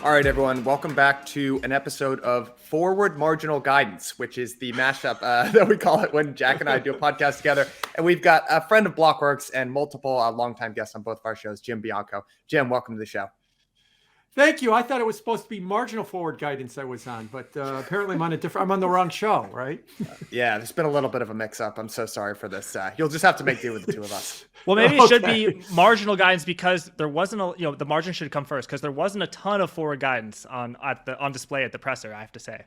All right, everyone, welcome back to an episode of Forward Marginal Guidance, which is the mashup that we call it when Jack and I do a podcast together. And we've got a friend of Blockworks and multiple longtime guests on both of our shows, Jim Bianco. Jim, welcome to the show. Thank you. I thought it was supposed to be marginal forward guidance I was on, but apparently I'm on the wrong show, right? Yeah, there's been a little bit of a mix-up. I'm so sorry for this. You'll just have to make do with the two of us. Well, maybe it should be marginal guidance because there wasn't the margin should come first because there wasn't a ton of forward guidance on display at the presser, I have to say.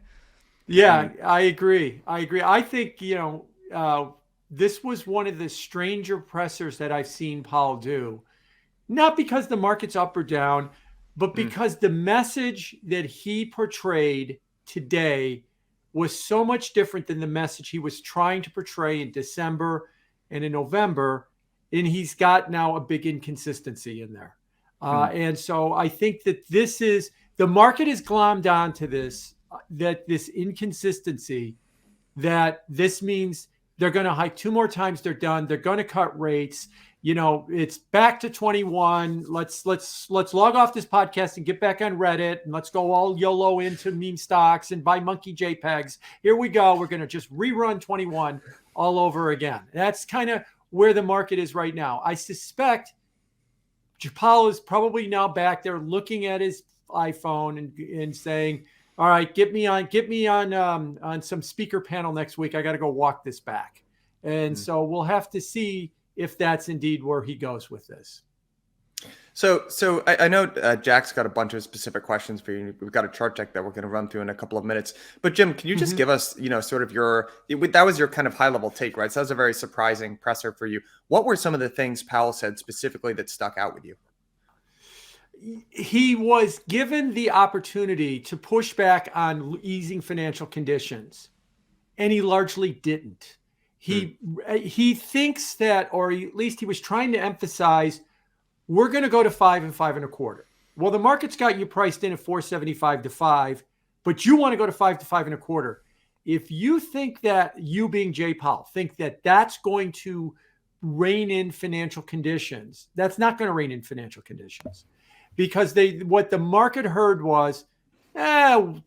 Yeah, I agree. I think, this was one of the stranger pressers that I've seen Powell do, not because the market's up or down, but because the message that he portrayed today was so much different than the message he was trying to portray in December and in November. And he's got now a big inconsistency in there. And so I think that the market has glommed onto this inconsistency, that this means they're going to hike two more times. They're done. They're going to cut rates. It's back to 21. Let's log off this podcast and get back on Reddit and let's go all YOLO into meme stocks and buy monkey JPEGs. Here we go. We're going to just rerun 21 all over again. That's kind of where the market is right now. I suspect Powell is probably now back there looking at his iPhone and saying, all right, get me on some speaker panel next week. I got to go walk this back. And so we'll have to see if that's indeed where he goes with this. So I know Jack's got a bunch of specific questions for you. We've got a chart deck that we're going to run through in a couple of minutes. But Jim, can you just give us, sort of that was your kind of high level take, right? So that was a very surprising presser for you. What were some of the things Powell said specifically that stuck out with you? He was given the opportunity to push back on easing financial conditions, and he largely didn't. He thinks that, or at least he was trying to emphasize, we're going to go to 5 and 5 1/4. Well, the market's got you priced in at 475 to 5, but you want to go to 5 to 5 1/4. If you think that, you being Jay Powell, think that that's going to rein in financial conditions, that's not going to rein in financial conditions, because what the market heard was,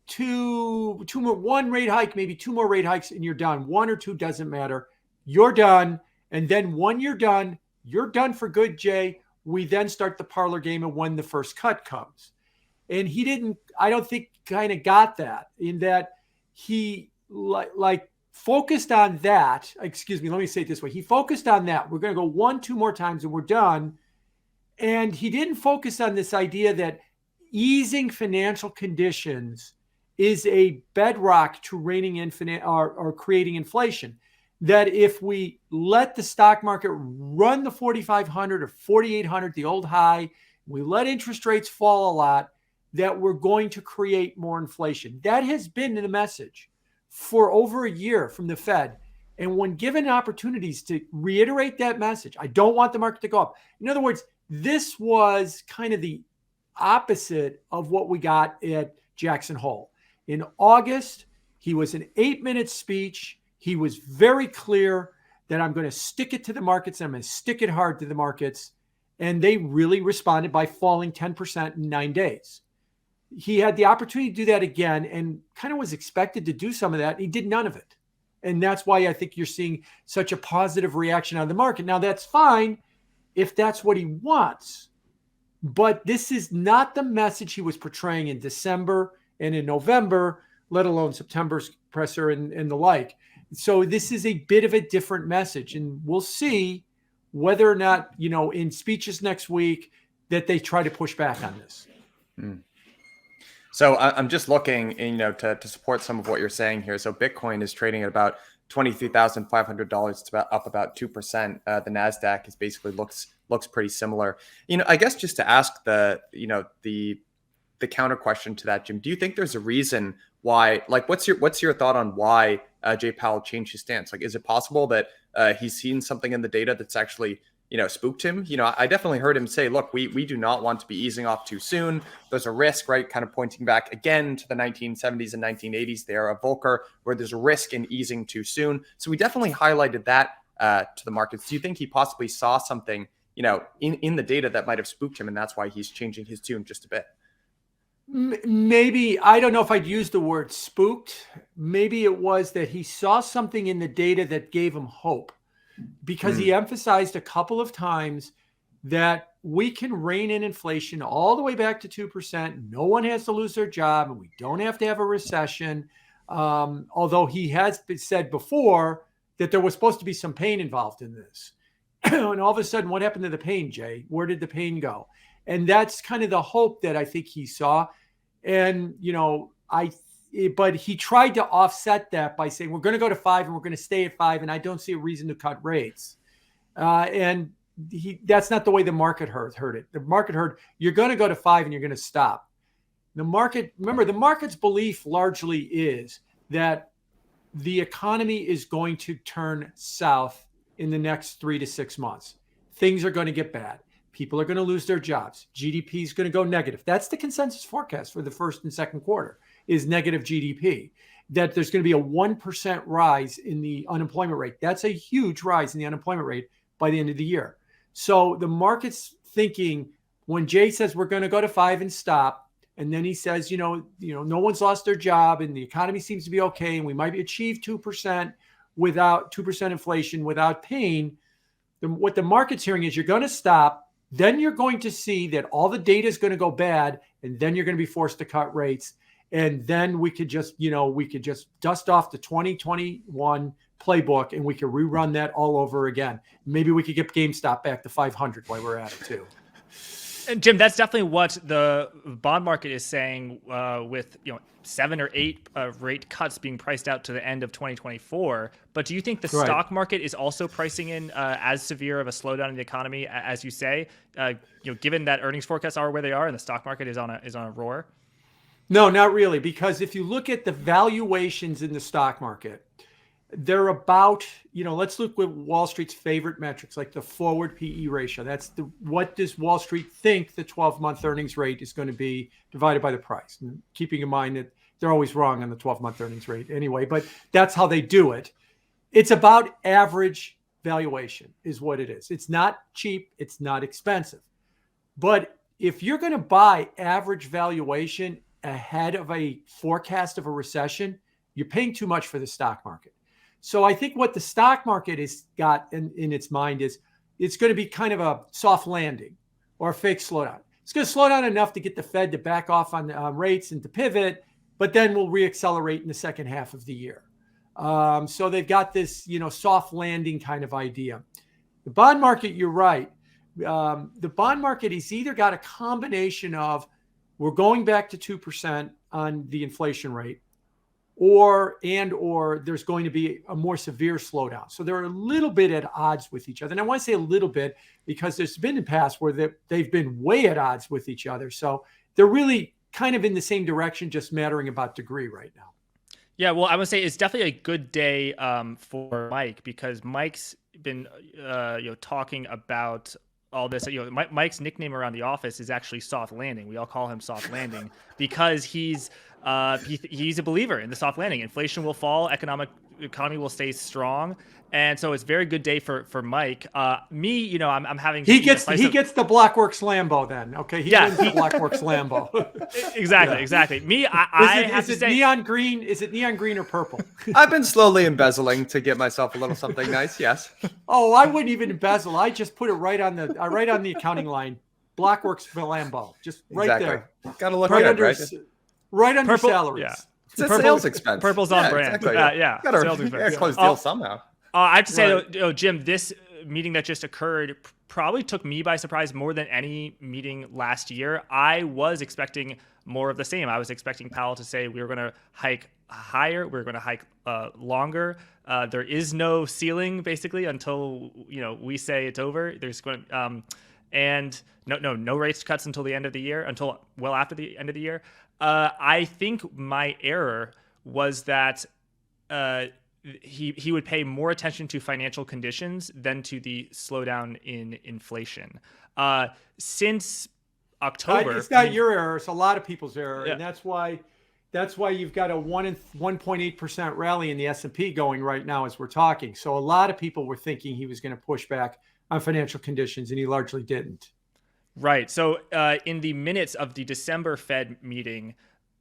two more, one rate hike, maybe two more rate hikes, and you're done. One or two doesn't matter. You're done. And then when you're done for good, Jay. We then start the parlor game of when the first cut comes. And he didn't, I don't think, kind of got that, in that he like focused on that. Excuse me, let me say it this way. He focused on that. We're going to go 1-2 more times and we're done. And he didn't focus on this idea that easing financial conditions is a bedrock to reining in or creating inflation. That if we let the stock market run the 4,500 or 4,800, the old high, we let interest rates fall a lot, that we're going to create more inflation. That has been the message for over a year from the Fed. And when given opportunities to reiterate that message, I don't want the market to go up. In other words, this was kind of the opposite of what we got at Jackson Hole. In August, he was an 8-minute speech. He was very clear that I'm going to stick it to the markets. I'm going to stick it hard to the markets. And they really responded by falling 10% in 9 days. He had the opportunity to do that again and kind of was expected to do some of that. He did none of it. And that's why I think you're seeing such a positive reaction on the market. Now, that's fine if that's what he wants. But this is not the message he was portraying in December and in November, let alone September's presser and the like. So this is a bit of a different message, and we'll see whether or not, in speeches next week, that they try to push back on this. So I'm just looking, to support some of what you're saying here. So Bitcoin is trading at about $23,500. It's up about 2%. The Nasdaq is basically looks pretty similar. I guess just to ask the counter question to that, Jim, do you think there's a reason why? Like, what's your thought on why Jay Powell changed his stance? Like, is it possible that he's seen something in the data that's actually spooked him? I definitely heard him say, look, we do not want to be easing off too soon. There's a risk, right? Kind of pointing back again to the 1970s and 1980s there of Volcker, where there's a risk in easing too soon. So we definitely highlighted that to the markets. Do you think he possibly saw something, in the data that might have spooked him, and that's why he's changing his tune just a bit? Maybe, I don't know if I'd use the word spooked. Maybe it was that he saw something in the data that gave him hope, because he emphasized a couple of times that we can rein in inflation all the way back to 2%. No one has to lose their job, and we don't have to have a recession. Although he has said before that there was supposed to be some pain involved in this. And all of a sudden, what happened to the pain, Jay? Where did the pain go? And that's kind of the hope that I think he saw. And, but he tried to offset that by saying, we're going to go to 5 and we're going to stay at 5. And I don't see a reason to cut rates. And that's not the way the market heard it. The market heard, you're going to go to 5 and you're going to stop. The market, remember, the market's belief largely is that the economy is going to turn south in the next 3 to 6 months. Things are going to get bad. People are going to lose their jobs. GDP is going to go negative. That's the consensus forecast for the first and second quarter, is negative GDP. That there's going to be a 1% rise in the unemployment rate. That's a huge rise in the unemployment rate by the end of the year. So the market's thinking, when Jay says we're going to go to 5 and stop, and then he says, no one's lost their job and the economy seems to be okay, and we might achieve 2% without 2% inflation without pain. What the market's hearing is, you're going to stop. Then you're going to see that all the data is going to go bad, and then you're going to be forced to cut rates. And then we could just dust off the 2021 playbook, and we could rerun that all over again. Maybe we could get GameStop back to 500 while we're at it too. And Jim, that's definitely what the bond market is saying, with 7 or 8 rate cuts being priced out to the end of 2024. But do you think the stock market is also pricing in as severe of a slowdown in the economy as you say? Given that earnings forecasts are where they are and the stock market is on a roar. No, not really, because if you look at the valuations in the stock market, they're about, let's look at Wall Street's favorite metrics, like the forward PE ratio. That's what does Wall Street think the 12-month earnings rate is going to be divided by the price. And keeping in mind that they're always wrong on the 12-month earnings rate anyway, but that's how they do it. It's about average valuation is what it is. It's not cheap. It's not expensive. But if you're going to buy average valuation ahead of a forecast of a recession, you're paying too much for the stock market. So I think what the stock market has got in its mind is it's going to be kind of a soft landing or a fake slowdown. It's going to slow down enough to get the Fed to back off on rates and to pivot, but then we'll reaccelerate in the second half of the year. So they've got this, soft landing kind of idea. The bond market, you're right. The bond market has either got a combination of we're going back to 2% on the inflation rate, or there's going to be a more severe slowdown. So they're a little bit at odds with each other. And I want to say a little bit because there's been in the past where they've been way at odds with each other. So they're really kind of in the same direction, just mattering about degree right now. Yeah, well, I would say it's definitely a good day for Mike, because Mike's been talking about all this. Mike's nickname around the office is actually Soft Landing. We all call him Soft Landing because he's a believer in the soft landing. Inflation will fall, economy will stay strong, and so it's a very good day for Mike. Me, I'm having he gets the Blockworks Lambo then. Okay, he wins the Blockworks Lambo. Exactly. Me, I have to say, neon green. Is it neon green or purple? I've been slowly embezzling to get myself a little something nice. Yes. Oh, I wouldn't even embezzle. I just put it right on the accounting line. Blockworks Lambo, just right there. Got to look right good, right? Right under salaries. Yeah. It's a sales expense. Purple's on brand. Exactly. Sales expense. Close deals somehow. I have to say, though, Jim, this meeting that just occurred probably took me by surprise more than any meeting last year. I was expecting more of the same. I was expecting Powell to say we were going to hike higher, we were going to hike longer. There is no ceiling, basically, until we say it's over. There's going and no rates cuts until the end of the year, until well after the end of the year. I think my error was that he would pay more attention to financial conditions than to the slowdown in inflation. Since October, it's not your error; it's a lot of people's error, and that's why you've got a 1.8% rally in the S&P going right now as we're talking. So a lot of people were thinking he was going to push back on financial conditions, and he largely didn't. Right. So in the minutes of the December Fed meeting,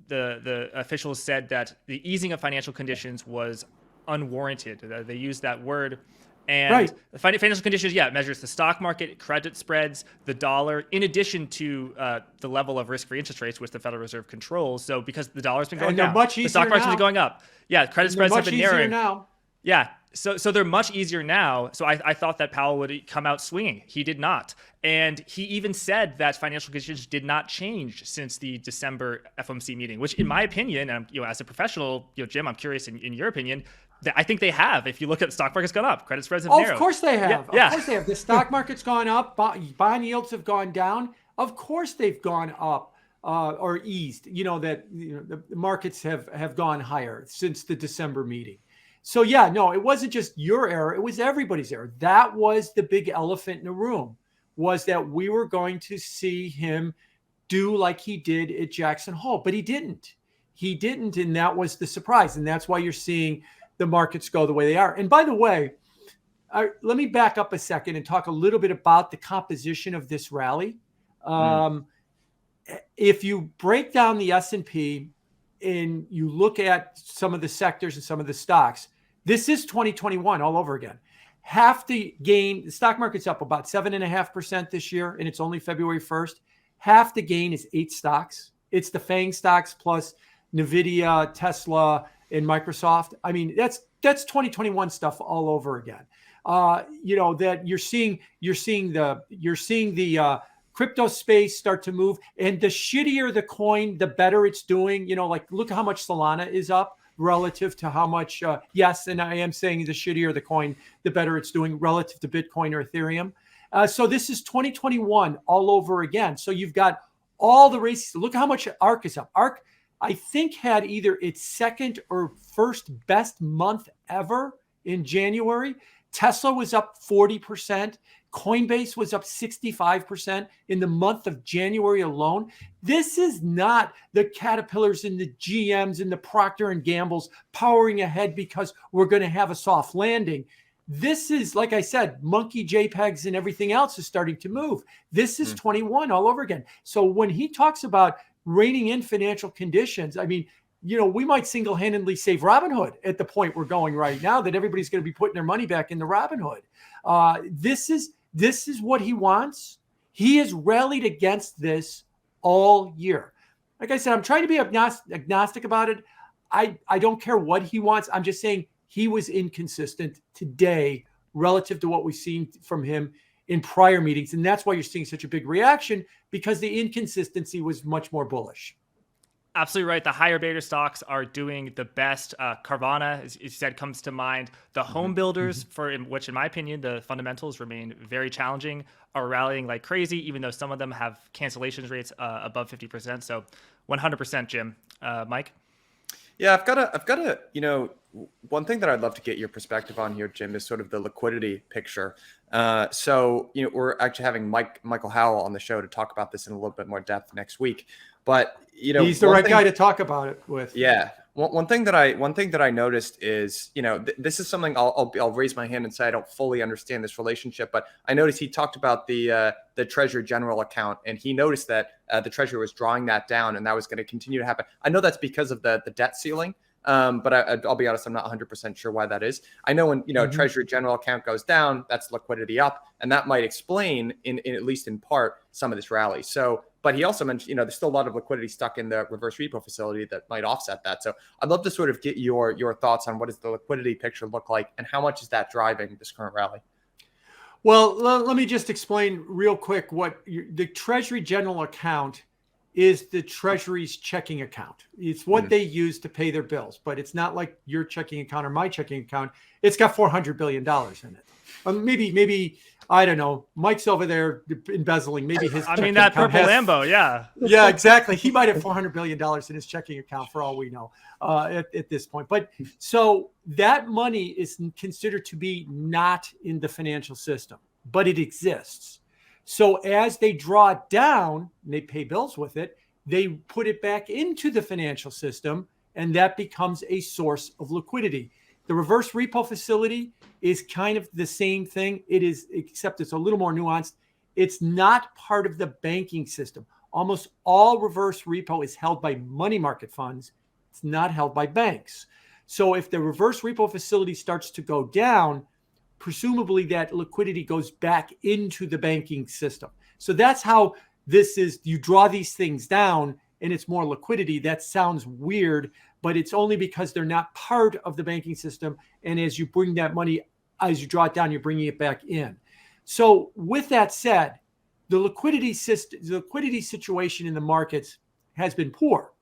the officials said that the easing of financial conditions was unwarranted. They used that word. And Right. the financial conditions, yeah, it measures the stock market, credit spreads, the dollar, in addition to the level of risk-free interest rates, which the Federal Reserve controls. So because the dollar's been going And they're down, much the stock easier market's been now. going up. Yeah, credit And they're spreads have much been easier narrowing. now. Yeah, so they're much easier now. So I thought that Powell would come out swinging. He did not, and he even said that financial conditions did not change since the December FOMC meeting. Which, in my opinion, and as a professional, Jim, I'm curious in your opinion, that I think they have. If you look at the stock market's gone up, credit spreads have Oh, narrowed. of course they have. Yeah, Of course they have. The stock market's gone up. Bond yields have gone down. Of course they've gone up or eased. The markets have gone higher since the December meeting. So yeah, no, it wasn't just your error. It was everybody's error. That was the big elephant in the room, was that we were going to see him do like he did at Jackson Hole, but he didn't. He didn't, and that was the surprise. And that's why you're seeing the markets go the way they are. And by the way, let me back up a second and talk a little bit about the composition of this rally. If you break down the S&P and you look at some of the sectors and some of the stocks, this is 2021 all over again. Half the gain, the stock market's up about 7.5% this year, and it's only February 1st. Half the gain is 8 stocks. It's the FANG stocks plus NVIDIA, Tesla, and Microsoft. I mean, that's 2021 stuff all over again. That you're seeing the crypto space start to move, and the shittier the coin, the better it's doing. Like look at how much Solana is up relative to how much. Yes, and I am saying the shittier the coin, the better it's doing relative to Bitcoin or Ethereum. So this is 2021 all over again. So you've got all the races. Look how much ARK is up. ARK, I think, had either its second or first best month ever in January. Tesla was up 40%. Coinbase was up 65% in the month of January alone. This is not the Caterpillars and the GMs and the Procter and Gambles powering ahead because we're going to have a soft landing. This is, like I said, monkey JPEGs and everything else is starting to move. This is 21 all over again. So when he talks about reining in financial conditions, I mean, we might single-handedly save Robinhood at the point we're going right now, that everybody's going to be putting their money back into Robinhood. This is what he wants. He has rallied against this all year. Like I said, I'm trying to be agnostic about it. I don't care what he wants. I'm just saying he was inconsistent today relative to what we've seen from him in prior meetings. And that's why you're seeing such a big reaction, because the inconsistency was much more bullish. Absolutely right. The higher beta stocks are doing the best. Carvana, as you said, comes to mind. The home builders, which in my opinion, the fundamentals remain very challenging, are rallying like crazy, even though some of them have cancellation rates above 50%. So 100%, Jim. Mike? Yeah, I've got a, one thing that I'd love to get your perspective on here, Jim, is sort of the liquidity picture. So, we're actually having Michael Howell on the show to talk about this in a little bit more depth next week. But, he's the right guy to talk about it with. Yeah. One thing that I noticed is, this is something I'll raise my hand and say I don't fully understand this relationship, but I noticed he talked about the Treasury General account, and he noticed that the Treasury was drawing that down, and that was going to continue to happen. I know that's because of the debt ceiling, but I'll be honest, I'm not 100% sure why that is. I know when Treasury General account goes down, that's liquidity up, and that might explain in at least in part some of this rally. So. But he also mentioned, there's still a lot of liquidity stuck in the reverse repo facility that might offset that. So I'd love to sort of get your thoughts on what does the liquidity picture look like, and how much is that driving this current rally? Well, let me just explain real quick what the Treasury General account is. The Treasury's checking account. It's what they use to pay their bills, but it's not like your checking account or my checking account. It's got $400 billion in it. Maybe I don't know. Mike's over there embezzling. Maybe his. I mean, that purple Lambo, yeah. Yeah, exactly. He might have $400 billion in his checking account for all we know at this point. But so that money is considered to be not in the financial system, but it exists. So as they draw it down and they pay bills with it, they put it back into the financial system, and that becomes a source of liquidity. The reverse repo facility is kind of the same thing. It is, except it's a little more nuanced. It's not part of the banking system. Almost all reverse repo is held by money market funds. It's not held by banks. So if the reverse repo facility starts to go down, presumably that liquidity goes back into the banking system. So that's how this is. You draw these things down and it's more liquidity. That sounds weird, but it's only because they're not part of the banking system. And as you bring that money, as you draw it down, you're bringing it back in. So with that said, the liquidity situation in the markets has been poor.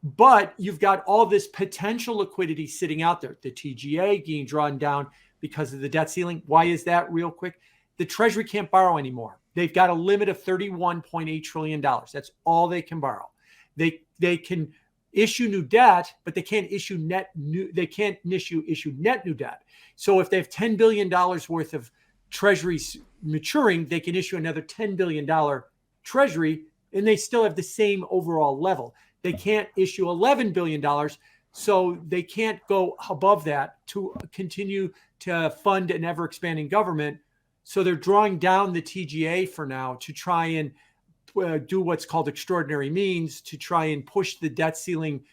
But you've got all this potential liquidity sitting out there. The TGA being drawn down because of the debt ceiling. Why is that, real quick? The Treasury can't borrow anymore. They've got a limit of $31.8 trillion. That's all they can borrow. They can issue new debt, but they can't issue net new debt. So if they have $10 billion worth of treasuries maturing, they can issue another $10 billion treasury, and they still have the same overall level. They can't issue $11 billion, so they can't go above that to continue to fund an ever-expanding government. So they're drawing down the TGA for now to try and do what's called extraordinary means to try and push the debt ceiling,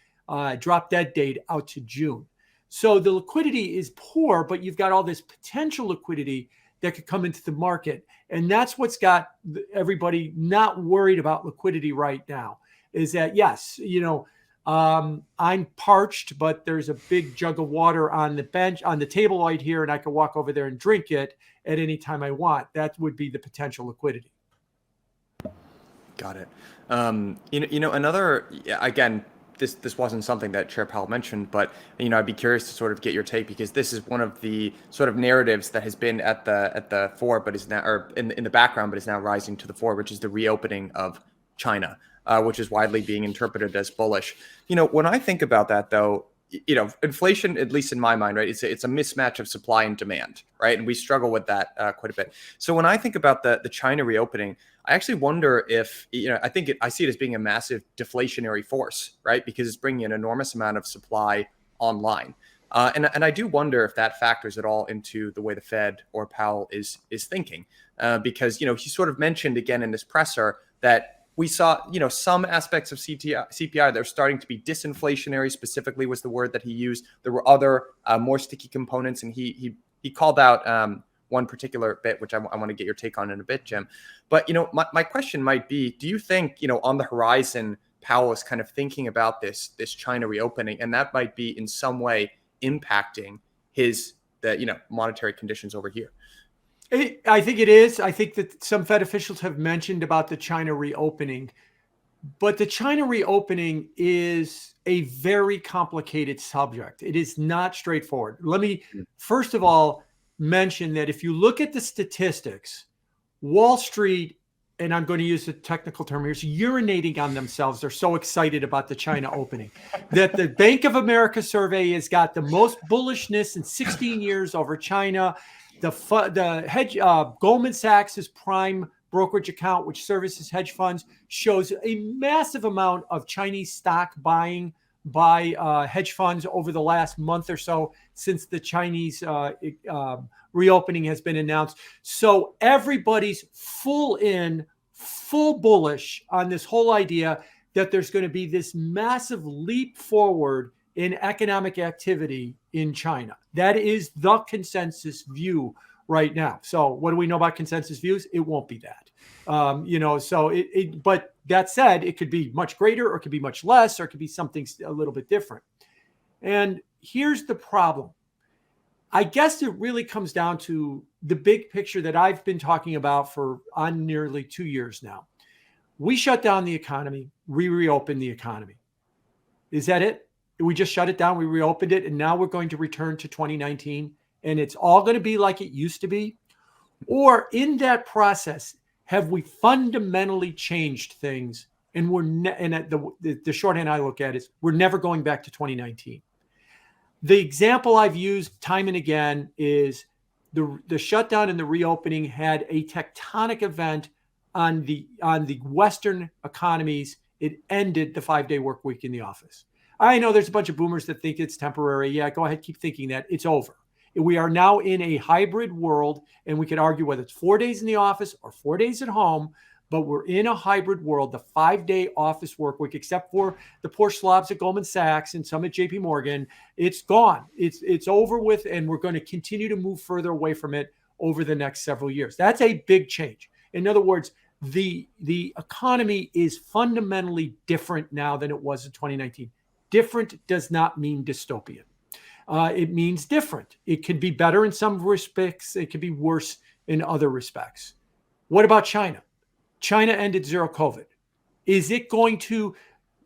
drop dead date out to June. So the liquidity is poor, but you've got all this potential liquidity that could come into the market. And that's what's got everybody not worried about liquidity right now. Is that, yes, I'm parched, but there's a big jug of water on the bench, on the table right here, and I can walk over there and drink it at any time I want. That would be the potential liquidity. Got it. Another, again, this wasn't something that Chair Powell mentioned, but I'd be curious to sort of get your take, because this is one of the sort of narratives that has been at the fore, but is now, or in the background, but is now rising to the fore, which is the reopening of China, which is widely being interpreted as bullish. When I think about that, though, inflation, at least in my mind, right, it's a mismatch of supply and demand, right? And we struggle with that quite a bit. So when I think about the China reopening, I actually wonder if, I see it as being a massive deflationary force, right? Because it's bringing an enormous amount of supply online. And I do wonder if that factors at all into the way the Fed or Powell is thinking, because, he sort of mentioned again in this presser that we saw, some aspects of CPI that are starting to be disinflationary, specifically was the word that he used. There were other more sticky components, and he called out one particular bit, which I want to get your take on in a bit, Jim. But, my question might be, do you think, on the horizon, Powell is kind of thinking about this China reopening, and that might be in some way impacting the monetary conditions over here? I think it is. I think that some Fed officials have mentioned about the China reopening, but the China reopening is a very complicated subject. It is not straightforward. Let me first of all mention that if you look at the statistics, Wall Street, and I'm going to use the technical term here, is urinating on themselves. They're so excited about the China opening that the Bank of America survey has got the most bullishness in 16 years over China. The hedge Goldman Sachs's prime brokerage account, which services hedge funds, shows a massive amount of Chinese stock buying by hedge funds over the last month or so since the Chinese reopening has been announced. So everybody's full bullish on this whole idea that there's going to be this massive leap forward in economic activity in China. That is the consensus view right now. So what do we know about consensus views? It won't be that. But that said, it could be much greater, or it could be much less, or it could be something a little bit different. And here's the problem. I guess it really comes down to the big picture that I've been talking about on nearly 2 years now. We shut down the economy. We reopened the economy. Is that it? We just shut it down. We reopened it. And now we're going to return to 2019. And it's all going to be like it used to be. Or in that process, have we fundamentally changed things? And the shorthand I look at is we're never going back to 2019. The example I've used time and again is the shutdown and the reopening had a tectonic event on the Western economies. It ended the 5-day work week in the office. I know there's a bunch of boomers that think it's temporary. Yeah, go ahead, keep thinking that. It's over. We are now in a hybrid world, and we could argue whether it's 4 days in the office or 4 days at home, but we're in a hybrid world. The 5-day office work week, except for the poor slobs at Goldman Sachs and some at JP Morgan, it's gone. It's over with, and we're going to continue to move further away from it over the next several years. That's a big change. In other words, the economy is fundamentally different now than it was in 2019. Different does not mean dystopian. It means different. It could be better in some respects. It could be worse in other respects. What about China? China ended zero COVID. Is it going to,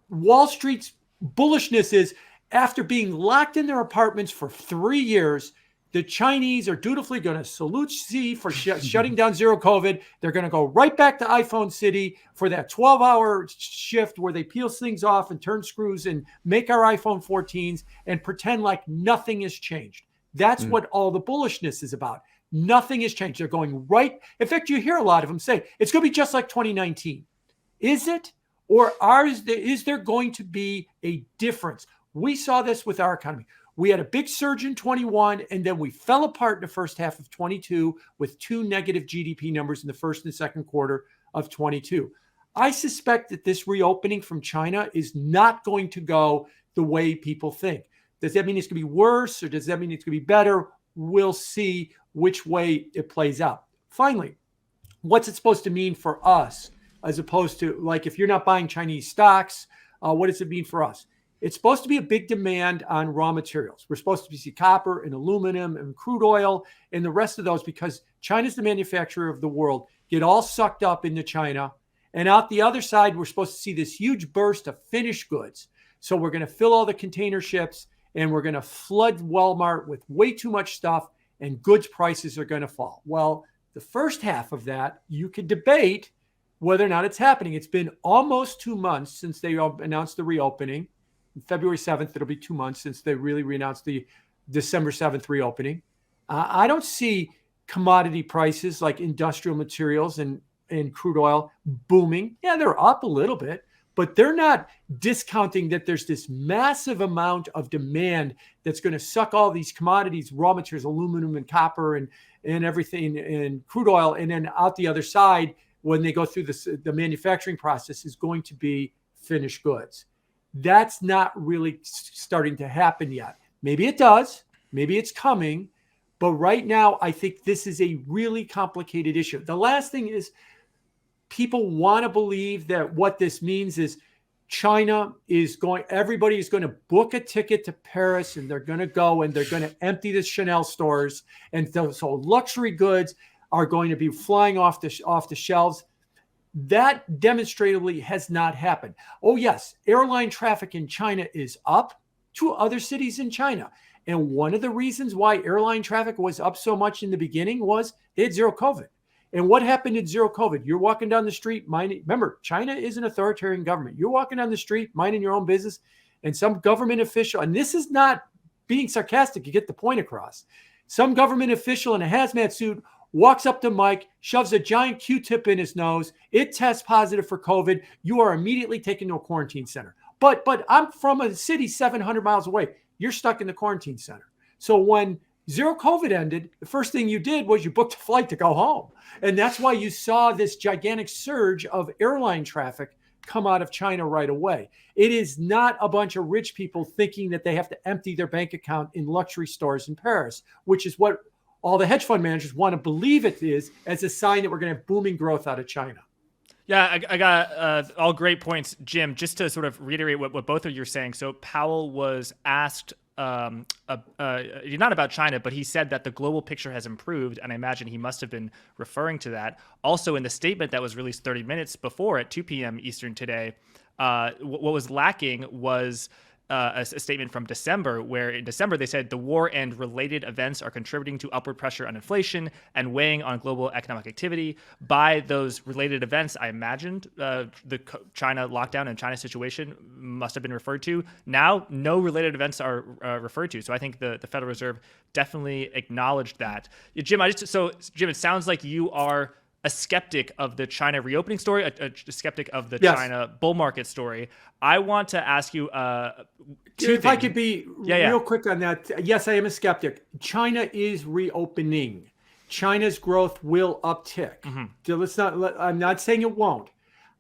Wall Street's bullishness is, after being locked in their apartments for 3 years, the Chinese are dutifully going to salute Xi for shutting down zero COVID. They're going to go right back to iPhone City for that 12-hour shift where they peel things off and turn screws and make our iPhone 14s and pretend like nothing has changed. That's what all the bullishness is about. Nothing has changed. They're going right. In fact, you hear a lot of them say it's going to be just like 2019. Is it? Or is there going to be a difference? We saw this with our economy. We had a big surge in 21, and then we fell apart in the first half of 22 with 2 negative GDP numbers in the first and second quarter of 22. I suspect that this reopening from China is not going to go the way people think. Does that mean it's going to be worse, or does that mean it's going to be better? We'll see which way it plays out. Finally, what's it supposed to mean for us, as opposed to, like, if you're not buying Chinese stocks, what does it mean for us? It's supposed to be a big demand on raw materials. We're supposed to see copper and aluminum and crude oil and the rest of those, because China's the manufacturer of the world, get all sucked up into China. And out the other side, we're supposed to see this huge burst of finished goods. So we're going to fill all the container ships, and we're going to flood Walmart with way too much stuff, and goods prices are going to fall. Well, the first half of that, you could debate whether or not it's happening. It's been almost 2 months since they announced the reopening. February 7th, it'll be 2 months since they really re-announced the December 7th reopening. I don't see commodity prices like industrial materials and crude oil booming. Yeah, they're up a little bit, but they're not discounting that there's this massive amount of demand that's going to suck all these commodities, raw materials, aluminum and copper and everything, and crude oil. And then out the other side, when they go through the manufacturing process, is going to be finished goods. That's not really starting to happen yet. Maybe it does. Maybe it's coming. But right now, I think this is a really complicated issue. The last thing is, people want to believe that what this means is China is going, everybody is going to book a ticket to Paris, and they're going to go and they're going to empty the Chanel stores. And so luxury goods are going to be flying off the shelves. That demonstratively has not happened. Oh, yes, airline traffic in China is up to other cities in China. And one of the reasons why airline traffic was up so much in the beginning was they had zero COVID. And what happened in zero COVID? You're walking down the street, remember, China is an authoritarian government. You're walking down the street, minding your own business, and some government official, and this is not being sarcastic, you get the point across. Some government official in a hazmat suit walks up to Mike, shoves a giant Q-tip in his nose. It tests positive for COVID. You are immediately taken to a quarantine center. But I'm from a city 700 miles away. You're stuck in the quarantine center. So when zero COVID ended, the first thing you did was you booked a flight to go home. And that's why you saw this gigantic surge of airline traffic come out of China right away. It is not a bunch of rich people thinking that they have to empty their bank account in luxury stores in Paris, which is what all the hedge fund managers want to believe it is, as a sign that we're going to have booming growth out of China. Yeah, I got all great points, Jim. Just to sort of reiterate what both of you are saying. So Powell was asked, not about China, but he said that the global picture has improved, and I imagine he must have been referring to that. Also, in the statement that was released 30 minutes before at 2 p.m. Eastern today, what was lacking was a statement from December, where in December they said the war and related events are contributing to upward pressure on inflation and weighing on global economic activity. By those related events, I imagined the China lockdown and China situation must have been referred to. Now, no related events are referred to. So I think the Federal Reserve definitely acknowledged that. Jim, it sounds like you are a skeptic of the China reopening story, a skeptic of the Yes. China bull market story. I want to ask you two If things. I could be real quick on that, yes, I am a skeptic. China is reopening. China's growth will uptick. So I'm not saying it won't.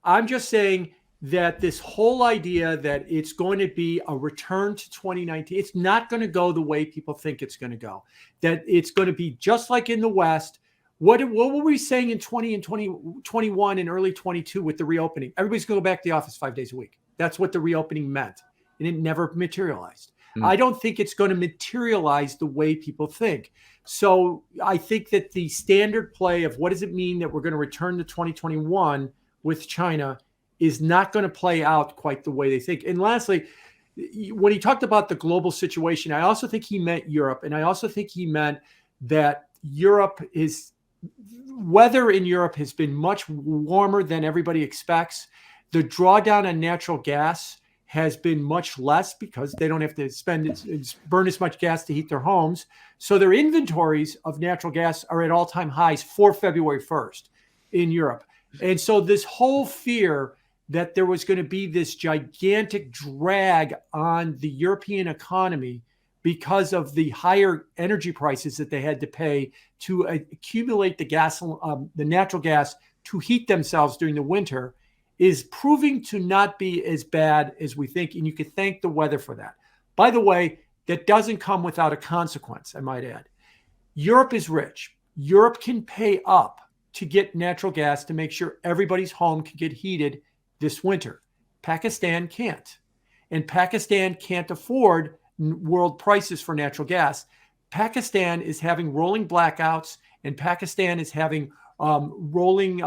I'm just saying that this whole idea that it's going to be a return to 2019, it's not going to go the way people think it's going to go. That it's going to be just like in the West. What were we saying in 20 and 2021 and early 22 with the reopening? Everybody's going to go back to the office 5 days a week. That's what the reopening meant. And it never materialized. I don't think it's going to materialize the way people think. So I think that the standard play of what does it mean that we're going to return to 2021 with China is not going to play out quite the way they think. And lastly, when he talked about the global situation, I also think he meant Europe. And I also think he meant that weather in Europe has been much warmer than everybody expects. The drawdown on natural gas has been much less because they don't have to burn as much gas to heat their homes. So their inventories of natural gas are at all-time highs for February 1st in Europe. And so this whole fear that there was going to be this gigantic drag on the European economy because of the higher energy prices that they had to pay to accumulate the natural gas to heat themselves during the winter is proving to not be as bad as we think. And you could thank the weather for that. By the way, that doesn't come without a consequence, I might add. Europe is rich. Europe can pay up to get natural gas to make sure everybody's home can get heated this winter. Pakistan can't. And Pakistan can't afford world prices for natural gas. Pakistan is having rolling blackouts, and Pakistan is having rolling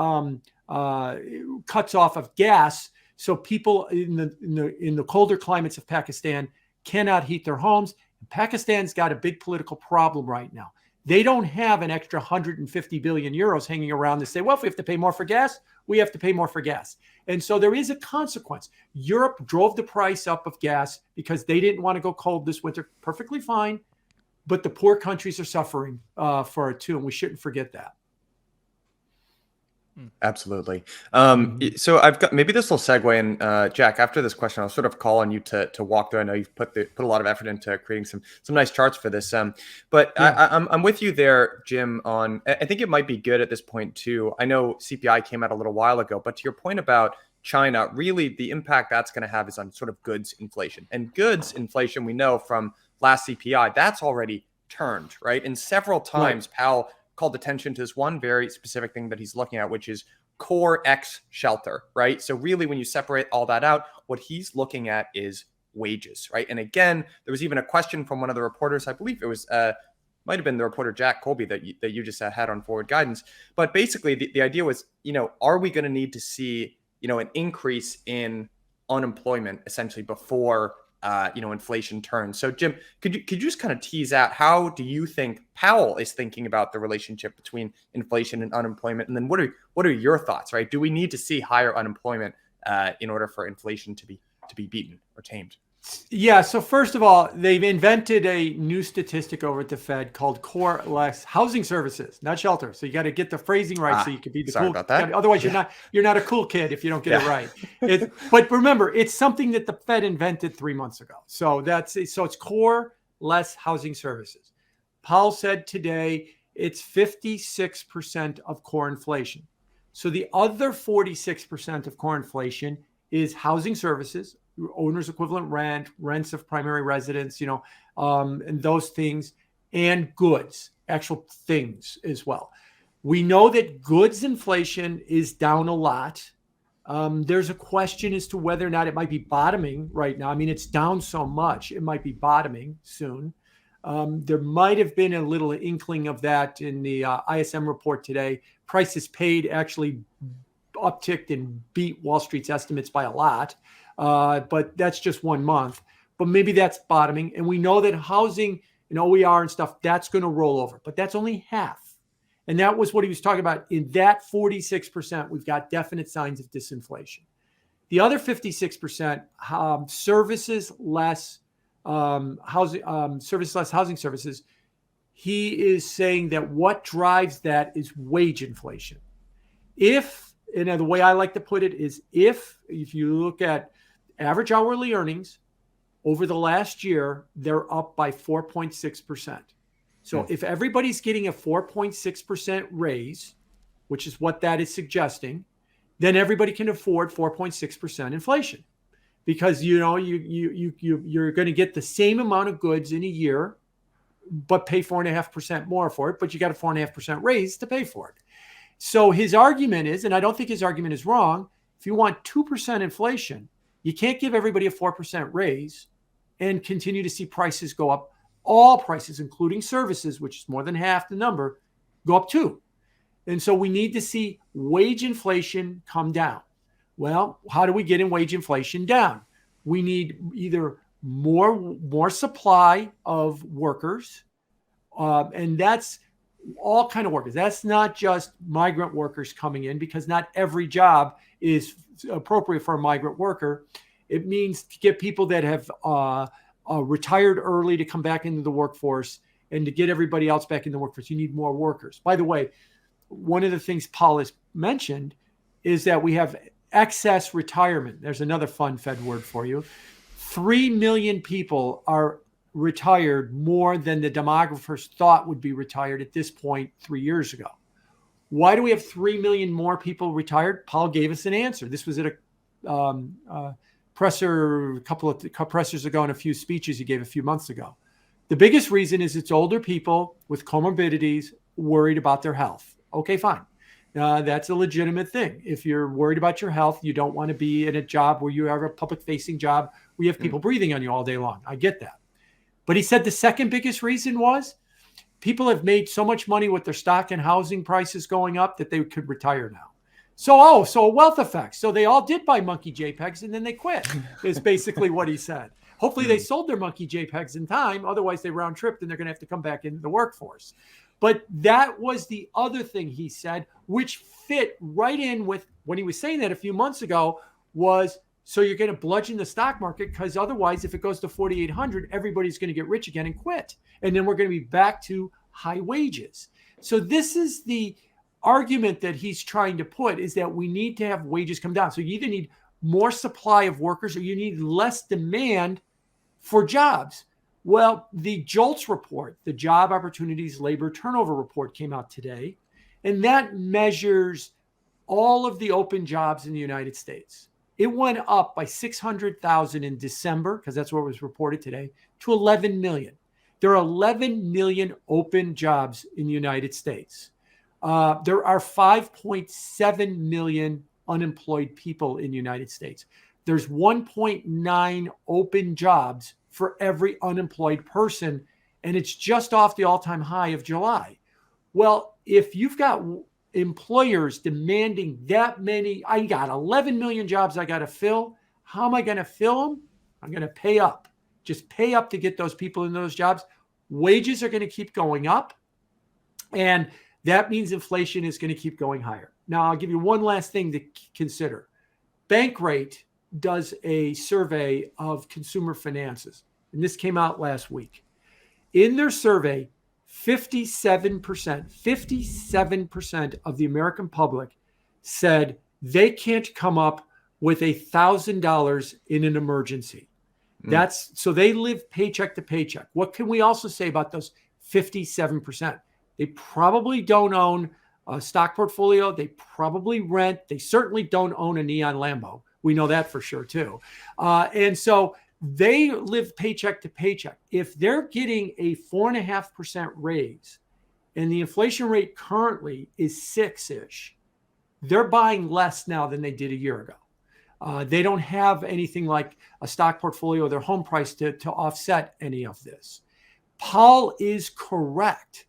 cuts off of gas. So people in the colder climates of Pakistan cannot heat their homes. Pakistan's got a big political problem right now. They don't have an extra 150 billion euros hanging around to say, well, if we have to pay more for gas, we have to pay more for gas. And so there is a consequence. Europe drove the price up of gas because they didn't want to go cold this winter. Perfectly fine. But the poor countries are suffering for it too. And we shouldn't forget that. Absolutely. So I've got, maybe this will segue in, Jack, after this question, I'll sort of call on you to walk through. I know you've put a lot of effort into creating some nice charts for this. But yeah. I'm with you there, Jim, on, I think it might be good at this point too. I know CPI came out a little while ago, but to your point about China, really the impact that's going to have is on sort of goods inflation. And goods inflation, we know from last CPI, that's already turned, right? And several times Powell called attention to this one very specific thing that he's looking at, which is core X shelter, right? So really, when you separate all that out, what he's looking at is wages, right? And again, there was even a question from one of the reporters, I believe it was, might have been the reporter Jack Colby that you just had on Forward Guidance. But basically, the idea was, are we going to need to see, an increase in unemployment essentially before inflation turns? So Jim, could you just kind of tease out, how do you think Powell is thinking about the relationship between inflation and unemployment? And then what are your thoughts, right? Do we need to see higher unemployment in order for inflation to be beaten or tamed? Yeah. So first of all, they've invented a new statistic over at the Fed called core less housing services, not shelter. So you got to get the phrasing right so you can be the sorry cool. About that. Otherwise, you're not a cool kid if you don't get it right. But remember, it's something that the Fed invented 3 months ago. So it's core less housing services. Powell said today it's 56% of core inflation. So the other 46% of core inflation is housing services, owner's equivalent rent, rents of primary residence, and those things, and goods, actual things as well. We know that goods inflation is down a lot. There's a question as to whether or not it might be bottoming right now. I mean, it's down so much, it might be bottoming soon. There might have been a little inkling of that in the ISM report today. Prices paid actually upticked and beat Wall Street's estimates by a lot. But that's just 1 month. But maybe that's bottoming. And we know that housing and OER and stuff, that's going to roll over. But that's only half. And that was what he was talking about. In that 46%, we've got definite signs of disinflation. The other 56%, services less housing services, he is saying that what drives that is wage inflation. And the way I like to put it is if you look at average hourly earnings over the last year, they're up by 4.6%. So if everybody's getting a 4.6% raise, which is what that is suggesting, then everybody can afford 4.6% inflation, because you're going to get the same amount of goods in a year, but pay 4.5% more for it. But you got a 4.5% raise to pay for it. So his argument is, and I don't think his argument is wrong, if you want 2% inflation, you can't give everybody a 4% raise and continue to see prices go up. All prices, including services, which is more than half the number, go up too. And so we need to see wage inflation come down. Well, how do we get wage inflation down? We need either more supply of workers, and that's all kind of workers. That's not just migrant workers coming in, because not every job is appropriate for a migrant worker. It means to get people that have retired early to come back into the workforce, and to get everybody else back in the workforce, you need more workers. By the way, one of the things Paul has mentioned is that we have excess retirement. There's another fun Fed word for you. 3 million people are retired more than the demographers thought would be retired at this point 3 years ago. Why do we have 3 million more people retired? Paul gave us an answer. This was at a presser a couple of pressers ago, and a few speeches he gave a few months ago. The biggest reason is it's older people with comorbidities worried about their health. Okay, fine. That's a legitimate thing. If you're worried about your health, you don't want to be in a job where you have a public-facing job where you have people breathing on you all day long. I get that. But he said the second biggest reason was people have made so much money with their stock and housing prices going up that they could retire now. So a wealth effect. So they all did buy monkey JPEGs and then they quit, is basically what he said. Hopefully they sold their monkey JPEGs in time. Otherwise they round tripped and they're going to have to come back into the workforce. But that was the other thing he said, which fit right in with when he was saying that a few months ago, was so you're going to bludgeon the stock market, because otherwise if it goes to 4,800, everybody's going to get rich again and quit. And then we're going to be back to high wages. So this is the argument that he's trying to put, is that we need to have wages come down. So you either need more supply of workers or you need less demand for jobs. Well, the JOLTS report, the Job Opportunities Labor Turnover Report, came out today, and that measures all of the open jobs in the United States. It went up by 600,000 in December, because that's what was reported today, to 11 million. There are 11 million open jobs in the United States. There are 5.7 million unemployed people in the United States. There's 1.9 open jobs for every unemployed person, and it's just off the all-time high of July. Well, if you've got employers demanding that many, I got 11 million jobs I got to fill. How am I going to fill them? I'm going to pay up. Just pay up to get those people in those jobs. Wages are going to keep going up, and that means inflation is going to keep going higher. Now, I'll give you one last thing to consider. Bankrate does a survey of consumer finances, and this came out last week. In their survey, 57% of the American public said they can't come up with $1,000 in an emergency. So they live paycheck to paycheck. What can we also say about those 57%? They probably don't own a stock portfolio. They probably rent. They certainly don't own a neon Lambo. We know that for sure too. And so they live paycheck to paycheck. If they're getting a 4.5% raise and the inflation rate currently is 6-ish, they're buying less now than they did a year ago. They don't have anything like a stock portfolio or their home price to offset any of this. Paul is correct.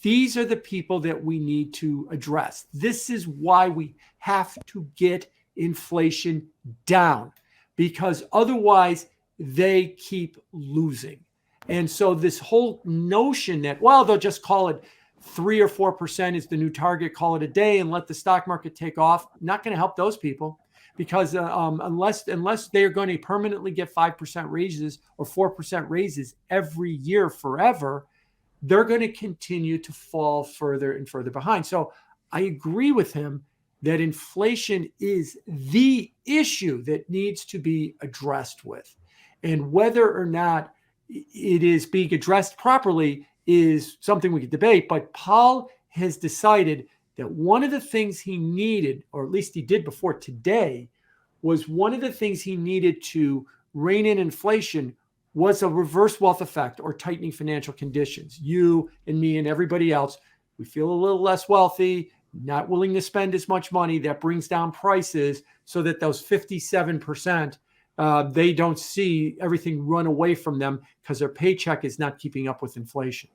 These are the people that we need to address. This is why we have to get inflation down, because otherwise they keep losing. And so this whole notion that, well, they'll just call it 3 or 4% is the new target, call it a day and let the stock market take off, not going to help those people, because unless they're going to permanently get 5% raises or 4% raises every year forever, they're going to continue to fall further and further behind. So I agree with him. that inflation is the issue that needs to be addressed with. And whether or not it is being addressed properly is something we could debate. But Powell has decided that one of the things he needed, or at least he did before today, was one of the things he needed to rein in inflation was a reverse wealth effect or tightening financial conditions. You and me and everybody else, we feel a little less wealthy, not willing to spend as much money. That brings down prices so that those 57%, they don't see everything run away from them because their paycheck is not keeping up with inflation.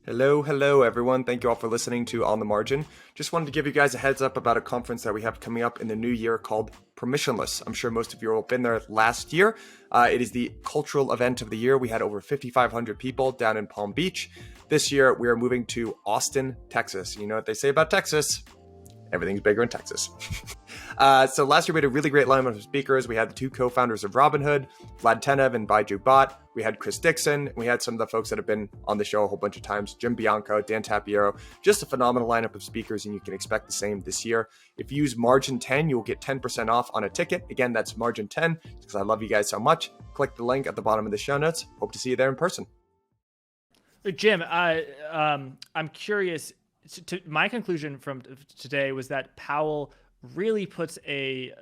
Hello, everyone. Thank you all for listening to On the Margin. Just wanted to give you guys a heads up about a conference that we have coming up in the new year called Permissionless. I'm sure most of you have been there last year. It is the cultural event of the year. We had over 5,500 people down in Palm Beach. This year, we are moving to Austin, Texas. You know what they say about Texas? Everything's bigger in Texas. So last year we had a really great lineup of speakers. We had the two co-founders of Robinhood, Vlad Tenev and Baiju Bot. We had Chris Dixon. We had some of the folks that have been on the show a whole bunch of times, Jim Bianco, Dan Tapiero. Just a phenomenal lineup of speakers, and you can expect the same this year. If you use Margin 10, you'll get 10% off on a ticket. Again, that's Margin 10 because I love you guys so much. Click the link at the bottom of the show notes. Hope to see you there in person. Jim, I'm curious. My conclusion from today was that Powell really puts a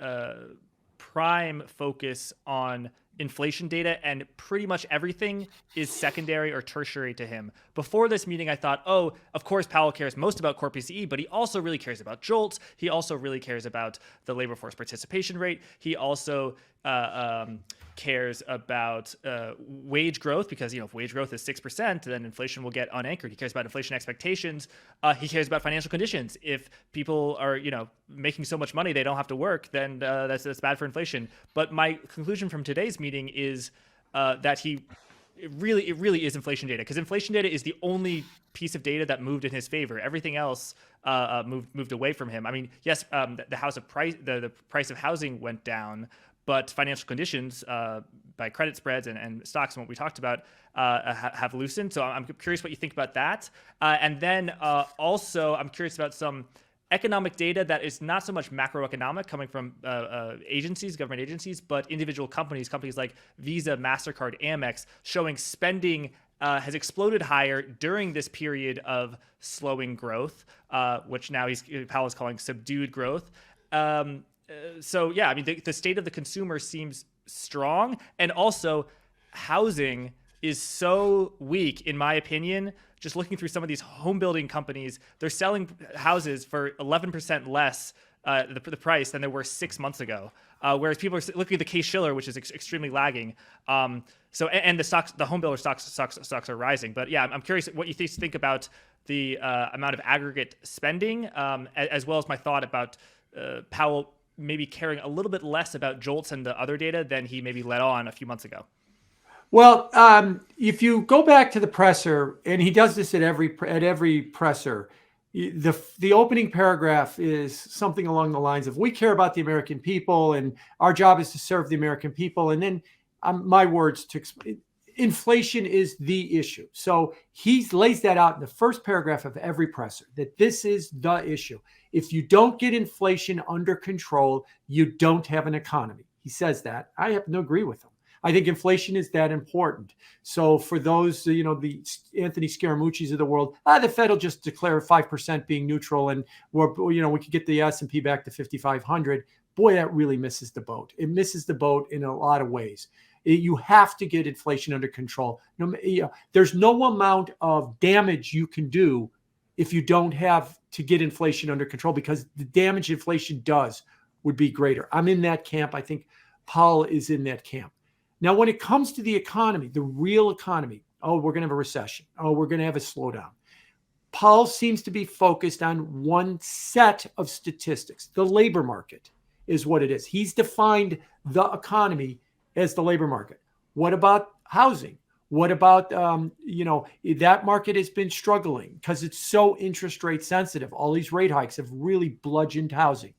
prime focus on inflation data, and pretty much everything is secondary or tertiary to him. Before this meeting, I thought, oh, of course, Powell cares most about core PCE, but he also really cares about JOLTS. He also really cares about the labor force participation rate. He also cares about wage growth, because if wage growth is 6%, then inflation will get unanchored. He cares about inflation expectations. He cares about financial conditions. If people are making so much money they don't have to work, then that's bad for inflation. But my conclusion from today's meeting is that it really is inflation data, because inflation data is the only piece of data that moved in his favor. Everything else moved away from him. I mean, yes, the price of housing went down, but financial conditions by credit spreads and stocks and what we talked about have loosened. So I'm curious what you think about that. And then also I'm curious about some economic data that is not so much macroeconomic, coming from agencies, government agencies, but individual companies like Visa, MasterCard, Amex, showing spending has exploded higher during this period of slowing growth, which now Powell is calling subdued growth. So yeah, I mean, the state of the consumer seems strong, and also housing is so weak, in my opinion. Just looking through some of these home building companies, they're selling houses for 11% less the price than they were 6 months ago. Whereas people are looking at the Case-Shiller, which is extremely lagging. So and the home builder stocks are rising. But yeah, I'm curious what you think about the amount of aggregate spending, as well as my thought about Powell maybe caring a little bit less about JOLTS and the other data than he maybe let on a few months ago. Well, if you go back to the presser, and he does this at every presser, the opening paragraph is something along the lines of, we care about the American people and our job is to serve the American people. And then my words to explain, inflation is the issue. So he lays that out in the first paragraph of every presser, that this is the issue. If you don't get inflation under control, you don't have an economy. He says that. I happen to agree with him. I think inflation is that important. So for those, the Anthony Scaramucci's of the world, the Fed will just declare 5% being neutral, and we could get the S&P back to 5,500. Boy, that really misses the boat. It misses the boat in a lot of ways. You have to get inflation under control. There's no amount of damage you can do if you don't have to get inflation under control, because the damage inflation does would be greater. I'm in that camp. I think Powell is in that camp. Now, when it comes to the economy, the real economy, we're going to have a recession. We're going to have a slowdown. Powell seems to be focused on one set of statistics. The labor market is what it is. He's defined the economy as the labor market. What about housing? What about, that market has been struggling because it's so interest rate sensitive. All these rate hikes have really bludgeoned housing.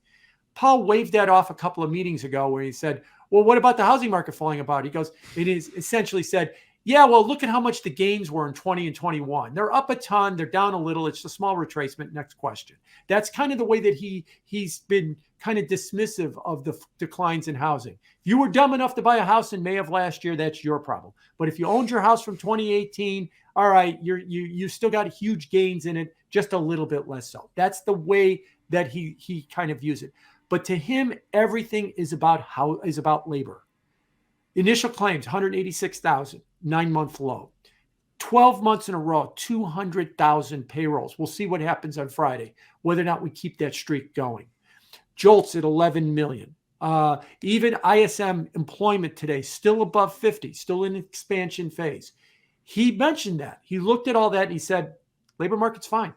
Powell waved that off a couple of meetings ago where he said, well, what about the housing market falling apart? He goes, it is essentially said, yeah, well, look at how much the gains were in 20 and 21. They're up a ton. They're down a little. It's a small retracement. Next question. That's kind of the way that he's been kind of dismissive of the declines in housing. If you were dumb enough to buy a house in May of last year, that's your problem. But if you owned your house from 2018, all right, you still got huge gains in it, just a little bit less so. That's the way that he kind of views it. But to him, everything is about labor. Initial claims, 186,000, 9-month low. 12 months in a row, 200,000 payrolls. We'll see what happens on Friday, whether or not we keep that streak going. Jolts at 11 million. Even ISM employment today, still above 50, still in expansion phase. He mentioned that. He looked at all that and he said, labor market's fine.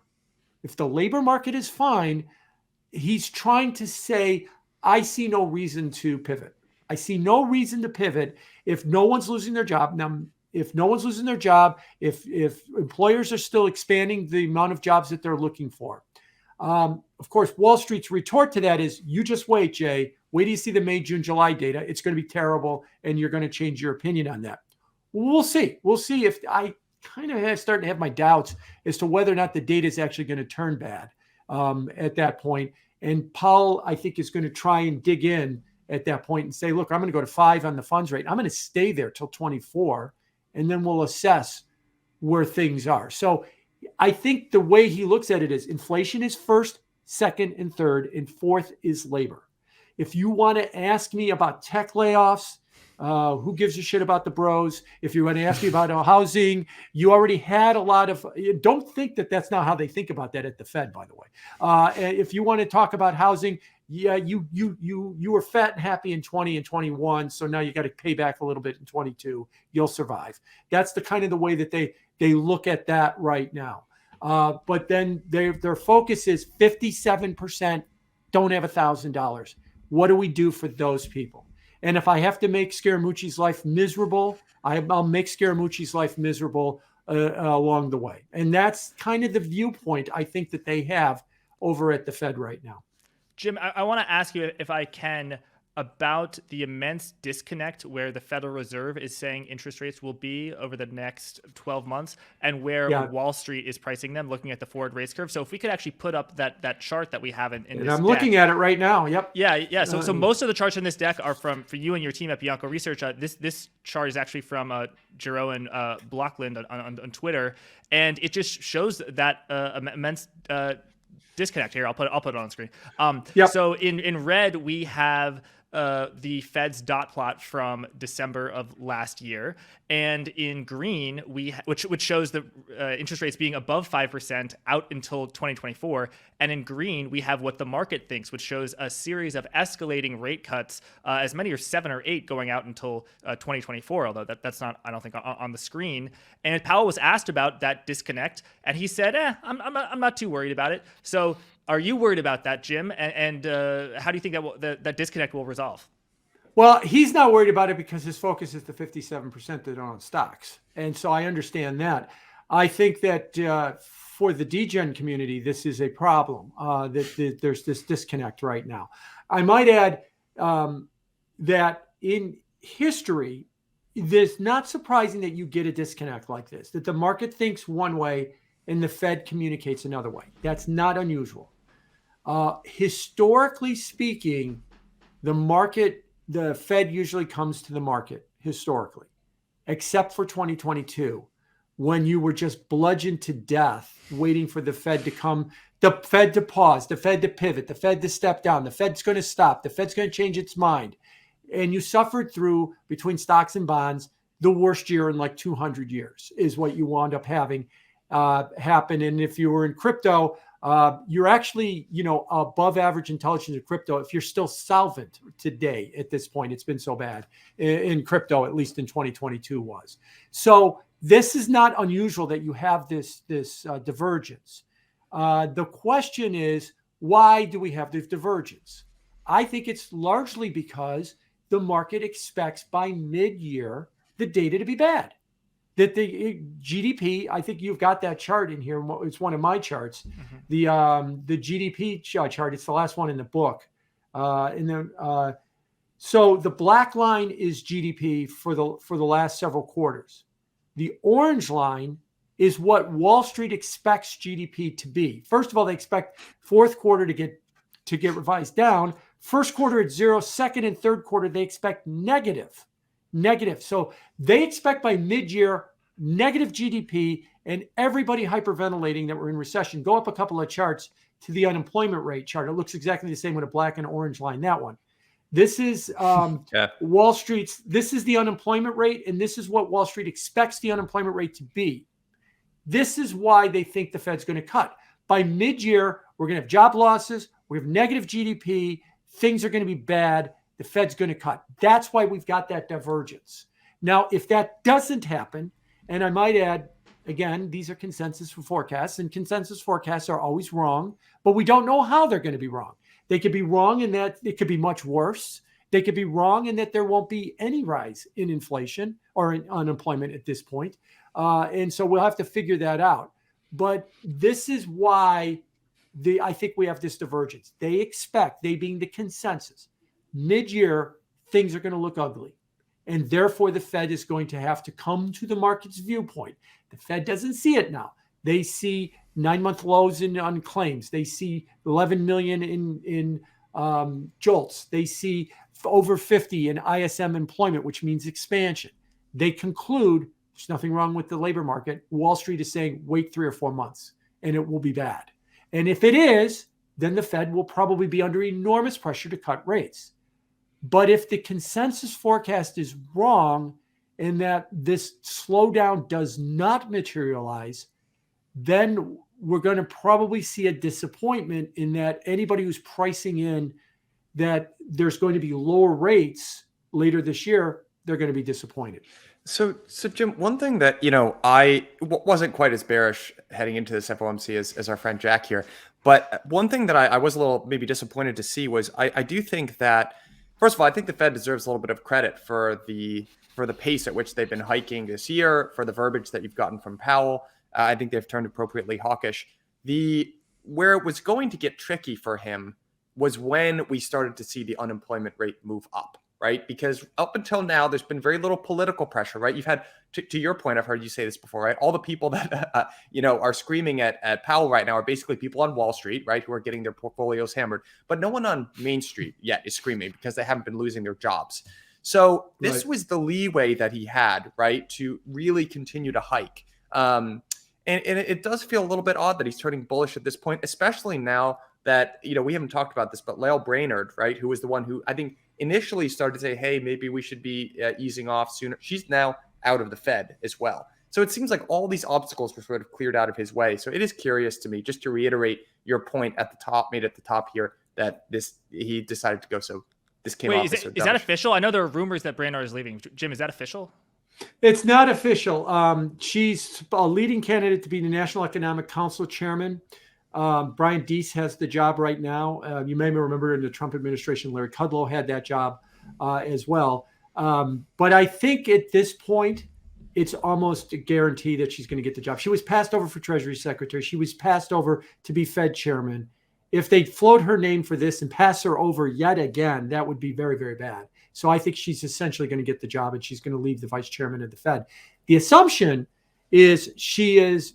If the labor market is fine, he's trying to say, I see no reason to pivot. I see no reason to pivot if no one's losing their job. Now, if no one's losing their job, if employers are still expanding the amount of jobs that they're looking for. Of course, Wall Street's retort to that is, you just wait, Jay. Wait till you see the May, June, July data. It's going to be terrible, and you're going to change your opinion on that. We'll see. We'll see. If I kind of starting to have my doubts as to whether or not the data is actually going to turn bad at that point. And Powell, I think, is going to try and dig in at that point and say, look, I'm going to go to 5 on the funds rate. I'm going to stay there till 24, and then we'll assess where things are. So I think the way he looks at it is inflation is first, second, and third, and fourth is labor. If you want to ask me about tech layoffs, who gives a shit about the bros? If you want to ask me about housing, you already had a lot of. Don't think that that's not how they think about that at the Fed, by the way. If you want to talk about housing, yeah, you were fat and happy in 20 and 21, so now you got to pay back a little bit in 22. You'll survive. That's the kind of the way that they look at that right now. But then their focus is 57% don't have $1,000. What do we do for those people? And if I have to make Scaramucci's life miserable, I'll make Scaramucci's life miserable along the way. And that's kind of the viewpoint I think that they have over at the Fed right now. Jim, I want to ask you, if I can, about the immense disconnect where the Federal Reserve is saying interest rates will be over the next 12 months and where Wall Street is pricing them, looking at the forward rates curve. So if we could actually put up that chart that we have in this I'm looking at it right now. Yep. Yeah. So most of the charts in this deck are for you and your team at Bianco Research. This chart is actually from Jerome Blockland on Twitter, and it just shows that immense disconnect here. I'll put it on screen. So in red we have the Fed's dot plot from December of last year, and in green which shows the interest rates being above 5% out until 2024, and in green we have what the market thinks, which shows a series of escalating rate cuts, as many as 7 or 8 going out until 2024, although that's not, I don't think, on the screen. And Powell was asked about that disconnect, and he said, I'm not too worried about it. So are you worried about that, Jim? And how do you think that disconnect will resolve? Well, he's not worried about it because his focus is the 57% that own stocks. And so I understand that. I think that for the degen community, this is a problem, that there's this disconnect right now. I might add that in history, it's not surprising that you get a disconnect like this, that the market thinks one way and the Fed communicates another way. That's not unusual. Historically speaking, the Fed usually comes to the market historically, except for 2022, when you were just bludgeoned to death waiting for the Fed to come, the Fed to pause, the Fed to pivot, the Fed to step down, the Fed's going to stop, the Fed's going to change its mind. And you suffered through, between stocks and bonds, the worst year in like 200 years is what you wound up having happen. And if you were in crypto, you're actually, above average intelligence in crypto if you're still solvent today at this point. It's been so bad in crypto, at least in 2022 was. So this is not unusual that you have this divergence. The question is, why do we have this divergence? I think it's largely because the market expects by mid-year the data to be bad. That the GDP, I think you've got that chart in here. It's one of my charts. Mm-hmm. The GDP chart. It's the last one in the book. So the black line is GDP for the last several quarters. The orange line is what Wall Street expects GDP to be. First of all, they expect fourth quarter to get revised down. First quarter at 0, second and third quarter, they expect negative. So they expect by mid-year negative GDP and everybody hyperventilating that we're in recession. Go up a couple of charts to the unemployment rate chart. It looks exactly the same with a black and orange line, that one. This is Wall Street's, this is the unemployment rate, and this is what Wall Street expects the unemployment rate to be. This is why they think the Fed's going to cut. By mid-year, we're going to have job losses, we have negative GDP, things are going to be bad, the Fed's going to cut. That's why we've got that divergence. Now, if that doesn't happen, and I might add, again, these are consensus forecasts, and consensus forecasts are always wrong, but we don't know how they're going to be wrong. They could be wrong in that it could be much worse. They could be wrong in that there won't be any rise in inflation or in unemployment at this point. And so we'll have to figure that out. But this is why I think we have this divergence. They expect, they being the consensus, mid-year, things are going to look ugly. And therefore, the Fed is going to have to come to the market's viewpoint. The Fed doesn't see it now. They see 9-month lows on claims. They see 11 million in jolts. They see over 50 in ISM employment, which means expansion. They conclude there's nothing wrong with the labor market. Wall Street is saying, wait 3 or 4 months, and it will be bad. And if it is, then the Fed will probably be under enormous pressure to cut rates. But if the consensus forecast is wrong and that this slowdown does not materialize, then we're going to probably see a disappointment in that anybody who's pricing in that there's going to be lower rates later this year, they're going to be disappointed. So Jim, one thing that, I wasn't quite as bearish heading into this FOMC as our friend Jack here, but one thing that I was a little maybe disappointed to see was I do think that, first of all, I think the Fed deserves a little bit of credit for the pace at which they've been hiking this year, for the verbiage that you've gotten from Powell. I think they've turned appropriately hawkish. Where it was going to get tricky for him was when we started to see the unemployment rate move up, right? Because up until now, there's been very little political pressure, right? You've had, to your point, I've heard you say this before, right? All the people that, are screaming at Powell right now are basically people on Wall Street, right? Who are getting their portfolios hammered. But no one on Main Street yet is screaming because they haven't been losing their jobs. So this was the leeway that he had, right? To really continue to hike. And it does feel a little bit odd that he's turning bullish at this point, especially now that, we haven't talked about this, but Lael Brainerd, right, who was the one who I think initially started to say, hey, maybe we should be easing off sooner. She's now out of the Fed as well. So it seems like all these obstacles were sort of cleared out of his way. So it is curious to me, just to reiterate your point made at the top here, that he decided to go. So this came off. Is that official? I know there are rumors that Brainerd is leaving. Jim, is that official? It's not official. She's a leading candidate to be the National Economic Council chairman. Brian Deese has the job right now. You may remember in the Trump administration, Larry Kudlow had that job as well. But I think at this point, it's almost a guarantee that she's going to get the job. She was passed over for Treasury Secretary. She was passed over to be Fed chairman. If they float her name for this and pass her over yet again, that would be very, very bad. So I think she's essentially going to get the job, and she's going to leave the vice chairman of the Fed. The assumption is she's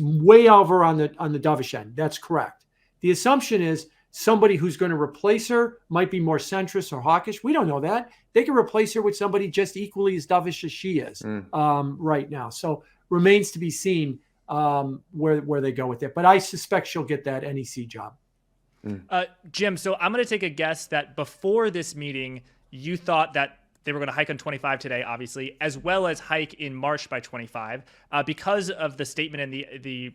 way over on the dovish end. That's correct. The assumption is somebody who's going to replace her might be more centrist or hawkish. We don't know that. They can replace her with somebody just equally as dovish as she is right now. So remains to be seen where they go with it. But I suspect she'll get that NEC job. Jim, so I'm going to take a guess that before this meeting, you thought that they were going to hike on 25 today, obviously, as well as hike in March by 25, because of the statement and the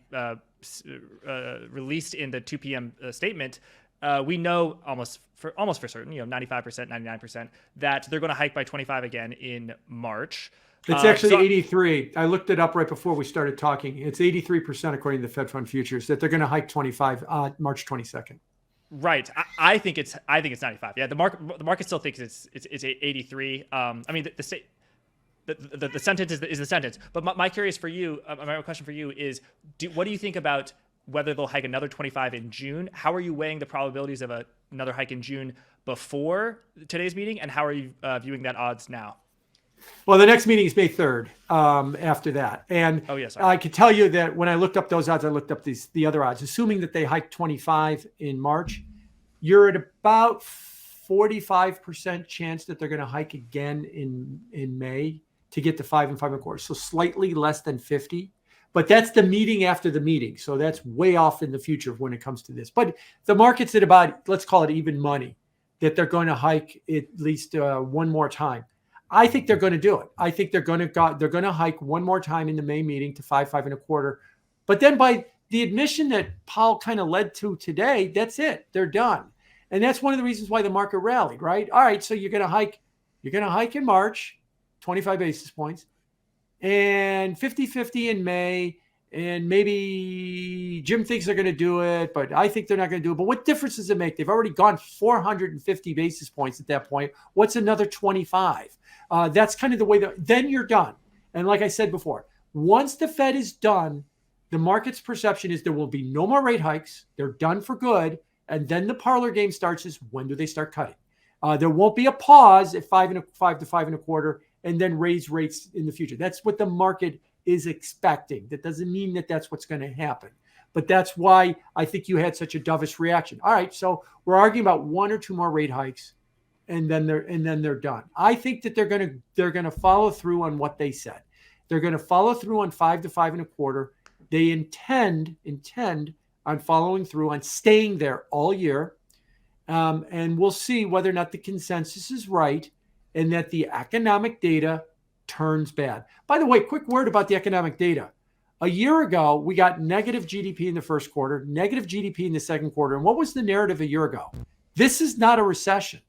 released in the 2 p.m. Statement. We know almost for certain, 95%, 99%, that they're going to hike by 25 again in March. It's actually 83. I looked it up right before we started talking. It's 83% according to the Fed Fund futures that they're going to hike 25 March 22nd. Right. I think it's 95. Yeah. The market still thinks it's 83. I mean, the sentence is the sentence. But my question for you is, what do you think about whether they'll hike another 25 in June? How are you weighing the probabilities of another hike in June before today's meeting, and how are you viewing that odds now? Well, the next meeting is May 3rd. After that, and Oh yes, sorry. I could tell you that when I looked up those odds, I looked up the other odds. Assuming that they hike 25 in March, you're at about 45% chance that they're going to hike again in May to get to 5 5 1/4. So slightly less than 50. But that's the meeting after the meeting. So that's way off in the future when it comes to this. But the market's at about, let's call it even money, that they're going to hike at least one more time. I think they're going to do it. I think they're going to hike one more time in the May meeting to 5 5 1/4. But then by the admission that Powell kind of led to today, that's it. They're done. And that's one of the reasons why the market rallied, right? All right, so you're going to hike in March, 25 basis points, and 50-50 in May, and maybe Jim thinks they're going to do it, but I think they're not going to do it. But what difference does it make? They've already gone 450 basis points at that point. What's another 25? That's kind of the way then you're done. And like I said before, once the Fed is done, the market's perception is there will be no more rate hikes. They're done for good. And then the parlor game starts is when do they start cutting? There won't be a pause at 5 to 5 1/4 and then raise rates in the future. That's what the market is expecting. That doesn't mean that that's what's going to happen. But that's why I think you had such a dovish reaction. All right, so we're arguing about 1 or 2 more rate hikes, and then they're done. I think that they're going to follow through on what they said. They're going to follow through on 5 to 5 1/4. They intend on following through on staying there all year. And we'll see whether or not the consensus is right and that the economic data turns bad. By the way, quick word about the economic data. A year ago, we got negative GDP in the first quarter, negative GDP in the second quarter. And what was the narrative a year ago? This is not a recession.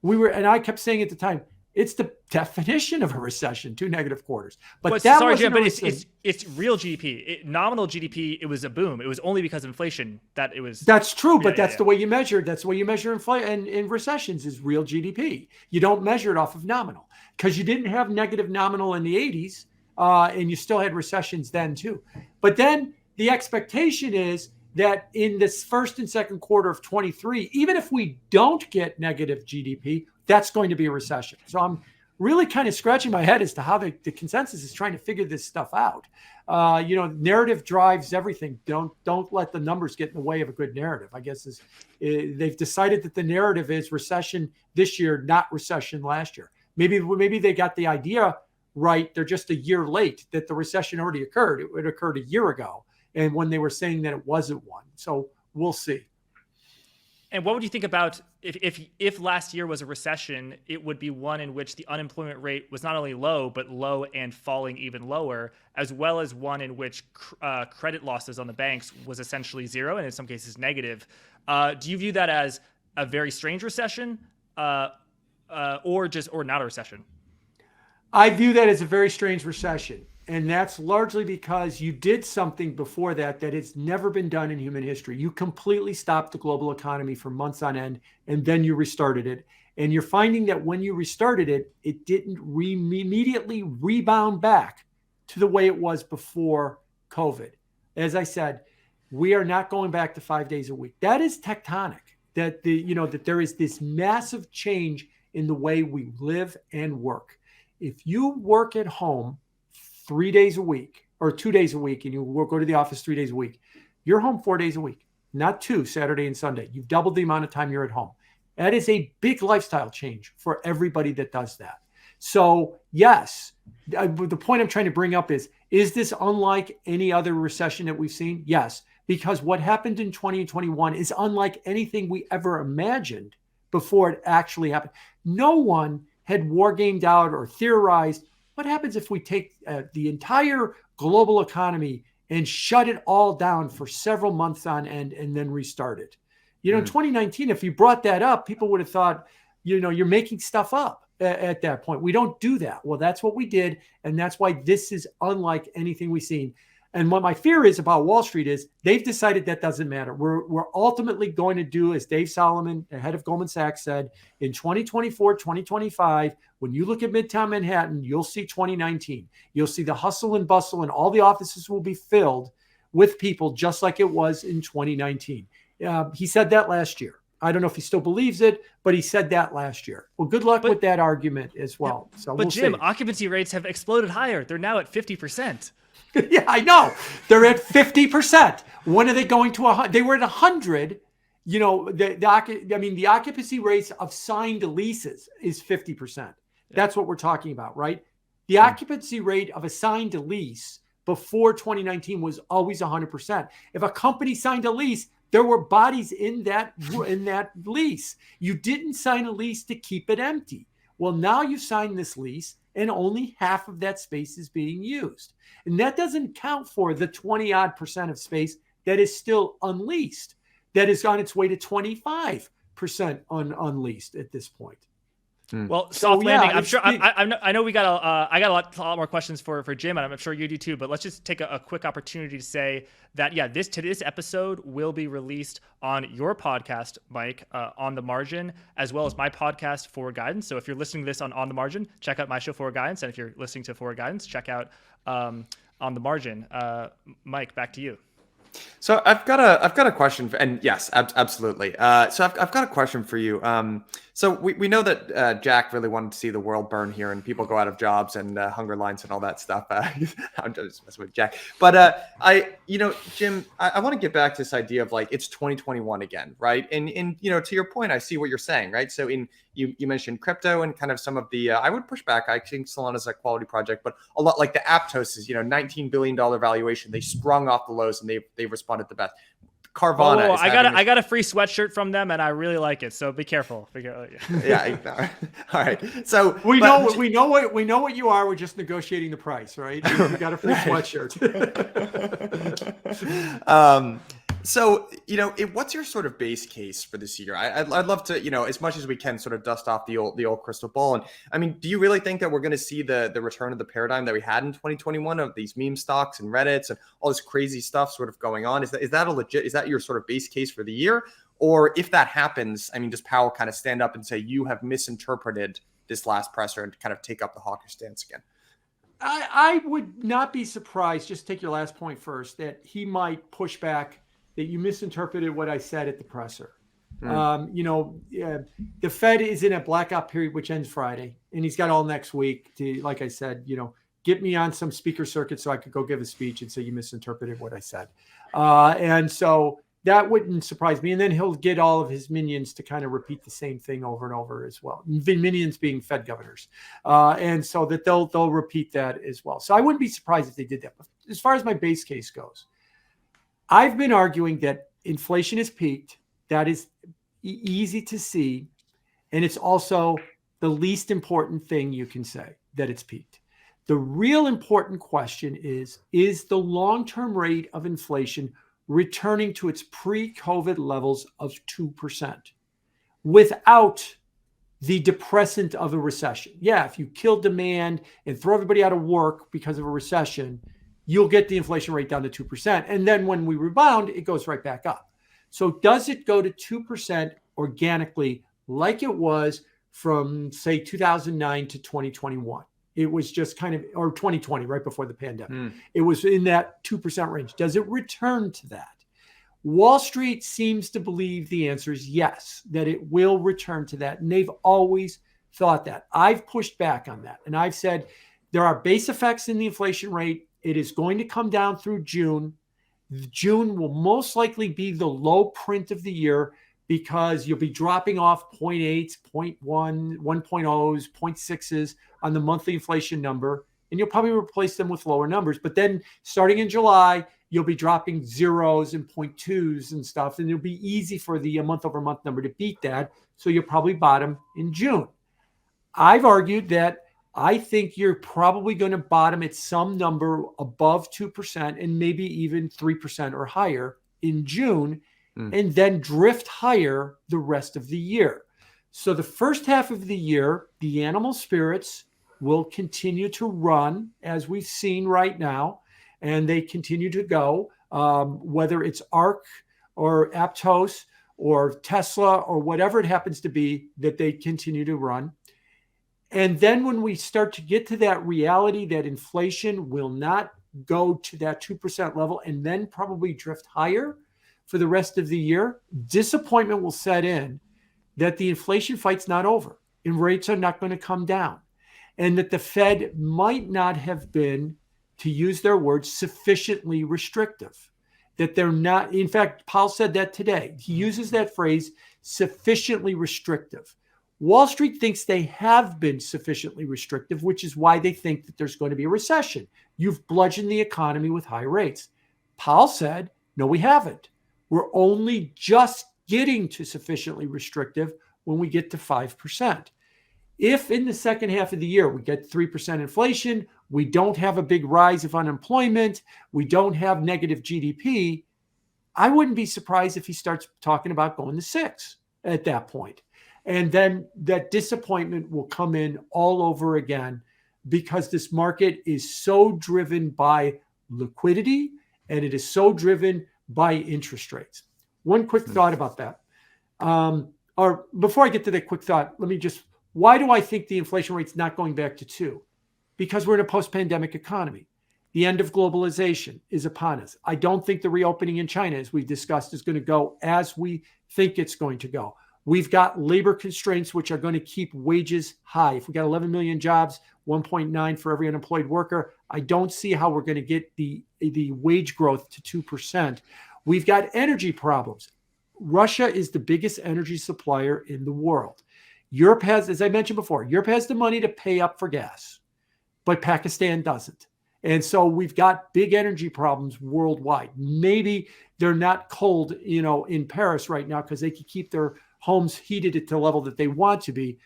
And I kept saying at the time, it's the definition of a recession, 2 negative quarters. But that sorry, wasn't Jim, a but recession. it's real GDP. Nominal GDP, it was a boom. It was only because of inflation that it was. That's true, but that's the way you measure. That's the way you measure inflation in recessions is real GDP. You don't measure it off of nominal because you didn't have negative nominal in the 80s, and you still had recessions then too. But then the expectation is that in this first and second quarter of 23, even if we don't get negative GDP, that's going to be a recession. So I'm really kind of scratching my head as to how the consensus is trying to figure this stuff out. Narrative drives everything. Don't let the numbers get in the way of a good narrative. I guess they've decided that the narrative is recession this year, not recession last year. Maybe they got the idea right. They're just a year late that the recession already occurred. It occurred a year ago, and when they were saying that it wasn't one. So we'll see. And what would you think about if last year was a recession, it would be one in which the unemployment rate was not only low, but low and falling even lower, as well as one in which credit losses on the banks was essentially zero and in some cases negative. Do you view that as a very strange recession or not a recession? I view that as a very strange recession. And that's largely because you did something before that has never been done in human history. You completely stopped the global economy for months on end, and then you restarted it. And you're finding that when you restarted it, it didn't immediately rebound back to the way it was before COVID. As I said, we are not going back to 5 days a week. That is tectonic. That there is this massive change in the way we live and work. If you work at home 3 days a week or 2 days a week, and you go to the office 3 days a week, you're home 4 days a week, not 2, Saturday and Sunday. You've doubled the amount of time you're at home. That is a big lifestyle change for everybody that does that. So yes, the point I'm trying to bring up is this unlike any other recession that we've seen? Yes, because what happened in 2021 is unlike anything we ever imagined before it actually happened. No one had war gamed out or theorized what happens if we take the entire global economy and shut it all down for several months on end and then restart it. In 2019, if you brought that up, people would have thought, you're making stuff up at that point. We don't do that. Well, that's what we did. And that's why this is unlike anything we've seen. And what my fear is about Wall Street is they've decided that doesn't matter. We're ultimately going to do, as Dave Solomon, the head of Goldman Sachs, said, in 2024, 2025, when you look at Midtown Manhattan, you'll see 2019. You'll see the hustle and bustle, and all the offices will be filled with people just like it was in 2019. He said that last year. I don't know if he still believes it, but he said that last year. Well, good luck with that argument as well. So but we'll Jim, see. occupancy rates have exploded higher. They're now at 50%. Yeah, I know. They're at 50%. When are they going to 100? They were at 100. You know, the occupancy rates of signed leases is 50%. That's what we're talking about, right? The occupancy rate of a signed lease before 2019 was always 100%. If a company signed a lease, there were bodies in that lease. You didn't sign a lease to keep it empty. Well, now you signed this lease and only half of that space is being used. And that doesn't count for the 20% of space that is still unleased, that is on its way to 25% unleased at this point. Well, soft landing. I'm sure. I know we got I got a lot more questions for Jim, and I'm sure you do too. But let's just take a quick opportunity to say that this episode will be released on your podcast, Mike, On the Margin, as well as my podcast, Forward Guidance. So if you're listening to this on the Margin, check out my show, Forward Guidance, and if you're listening to Forward Guidance, check out On the Margin. Mike, back to you. So I've got a question, and yes, absolutely. So I've got a question for you. So we know that Jack really wanted to see the world burn here, and people go out of jobs and hunger lines and all that stuff. I'm just messing with Jack, but Jim, I want to get back to this idea of like it's 2021 again, right? And to your point, I see what you're saying, right? So you mentioned crypto and kind of some of the I would push back. I think Solana's a quality project, but a lot like the Aptos is $19 billion valuation. They sprung off the lows and they responded the best. Carvana. Oh, I got a free sweatshirt from them and I really like it. So be careful. Yeah. All right. So we know what you are. We're just negotiating the price, right? You got a free sweatshirt. So, what's your sort of base case for this year? I'd love to, as much as we can sort of dust off the old crystal ball. And I mean, do you really think that we're going to see the return of the paradigm that we had in 2021 of these meme stocks and Reddits and all this crazy stuff sort of going on? Is that your sort of base case for the year? Or if that happens, I mean, does Powell kind of stand up and say, you have misinterpreted this last presser and kind of take up the hawkish stance again? I would not be surprised, just take your last point first, that he might push back that you misinterpreted what I said at the presser. The Fed is in a blackout period, which ends Friday, and he's got all next week to, like I said, get me on some speaker circuit so I could go give a speech and say you misinterpreted what I said. And so that wouldn't surprise me. And then he'll get all of his minions to kind of repeat the same thing over and over as well. Minions being Fed governors. And so that they'll repeat that as well. So I wouldn't be surprised if they did that. But as far as my base case goes, I've been arguing that inflation has peaked. That is easy to see. And it's also the least important thing you can say, that it's peaked. The real important question is the long-term rate of inflation returning to its pre-COVID levels of 2% without the depressant of a recession? Yeah, if you kill demand and throw everybody out of work because of a recession, you'll get the inflation rate down to 2%. And then when we rebound, it goes right back up. So does it go to 2% organically like it was from, say, 2009 to 2021? It was just kind of, or 2020, right before the pandemic. It was in that 2% range. Does it return to that? Wall Street seems to believe the answer is yes, that it will return to that. And they've always thought that. I've pushed back on that. And I've said there are base effects in the inflation rate. It is going to come down through June. June will most likely be the low print of the year because you'll be dropping off 0.8s, 0.1, 1.0s, 0.6s on the monthly inflation number, and you'll probably replace them with lower numbers. But then starting in July, you'll be dropping zeros and 0.2s and stuff, and it'll be easy for the month-over-month number to beat that, so you'll probably bottom in June. I've argued that I think you're probably going to bottom at some number above 2% and maybe even 3% or higher in June, and then drift higher the rest of the year. So the first half of the year, the animal spirits will continue to run as we've seen right now, and they continue to go, whether it's ARK or Aptos or Tesla or whatever it happens to be, that they continue to run. And then when we start to get to that reality that inflation will not go to that 2% level and then probably drift higher for the rest of the year, disappointment will set in that the inflation fight's not over and rates are not going to come down, and that the Fed might not have been, to use their words, sufficiently restrictive. That they're not, in fact, Powell said that today. He uses that phrase, sufficiently restrictive. Wall Street thinks they have been sufficiently restrictive, which is why they think that there's going to be a recession. You've bludgeoned the economy with high rates. Powell said, no, we haven't. We're only just getting to sufficiently restrictive when we get to 5%. If in the second half of the year we get 3% inflation, we don't have a big rise of unemployment, we don't have negative GDP, I wouldn't be surprised if he starts talking about going to 6 at that point. And then that disappointment will come in all over again because this market is so driven by liquidity and it is so driven by interest rates. One quick thought about that. Or before I get to that quick thought, why do I think the inflation rate's not going back to 2? Because we're in a post-pandemic economy. The end of globalization is upon us. I don't think the reopening in China, as we've discussed, is going to go as we think it's going to go. We've got labor constraints, which are going to keep wages high. If we got 11 million jobs, 1.9 for every unemployed worker, I don't see how we're going to get the wage growth to 2%. We've got energy problems. Russia is the biggest energy supplier in the world. Europe has, as I mentioned before, Europe has the money to pay up for gas, but Pakistan doesn't. And so we've got big energy problems worldwide. Maybe they're not cold, in Paris right now because they can keep their homes heated at the level that they want to be,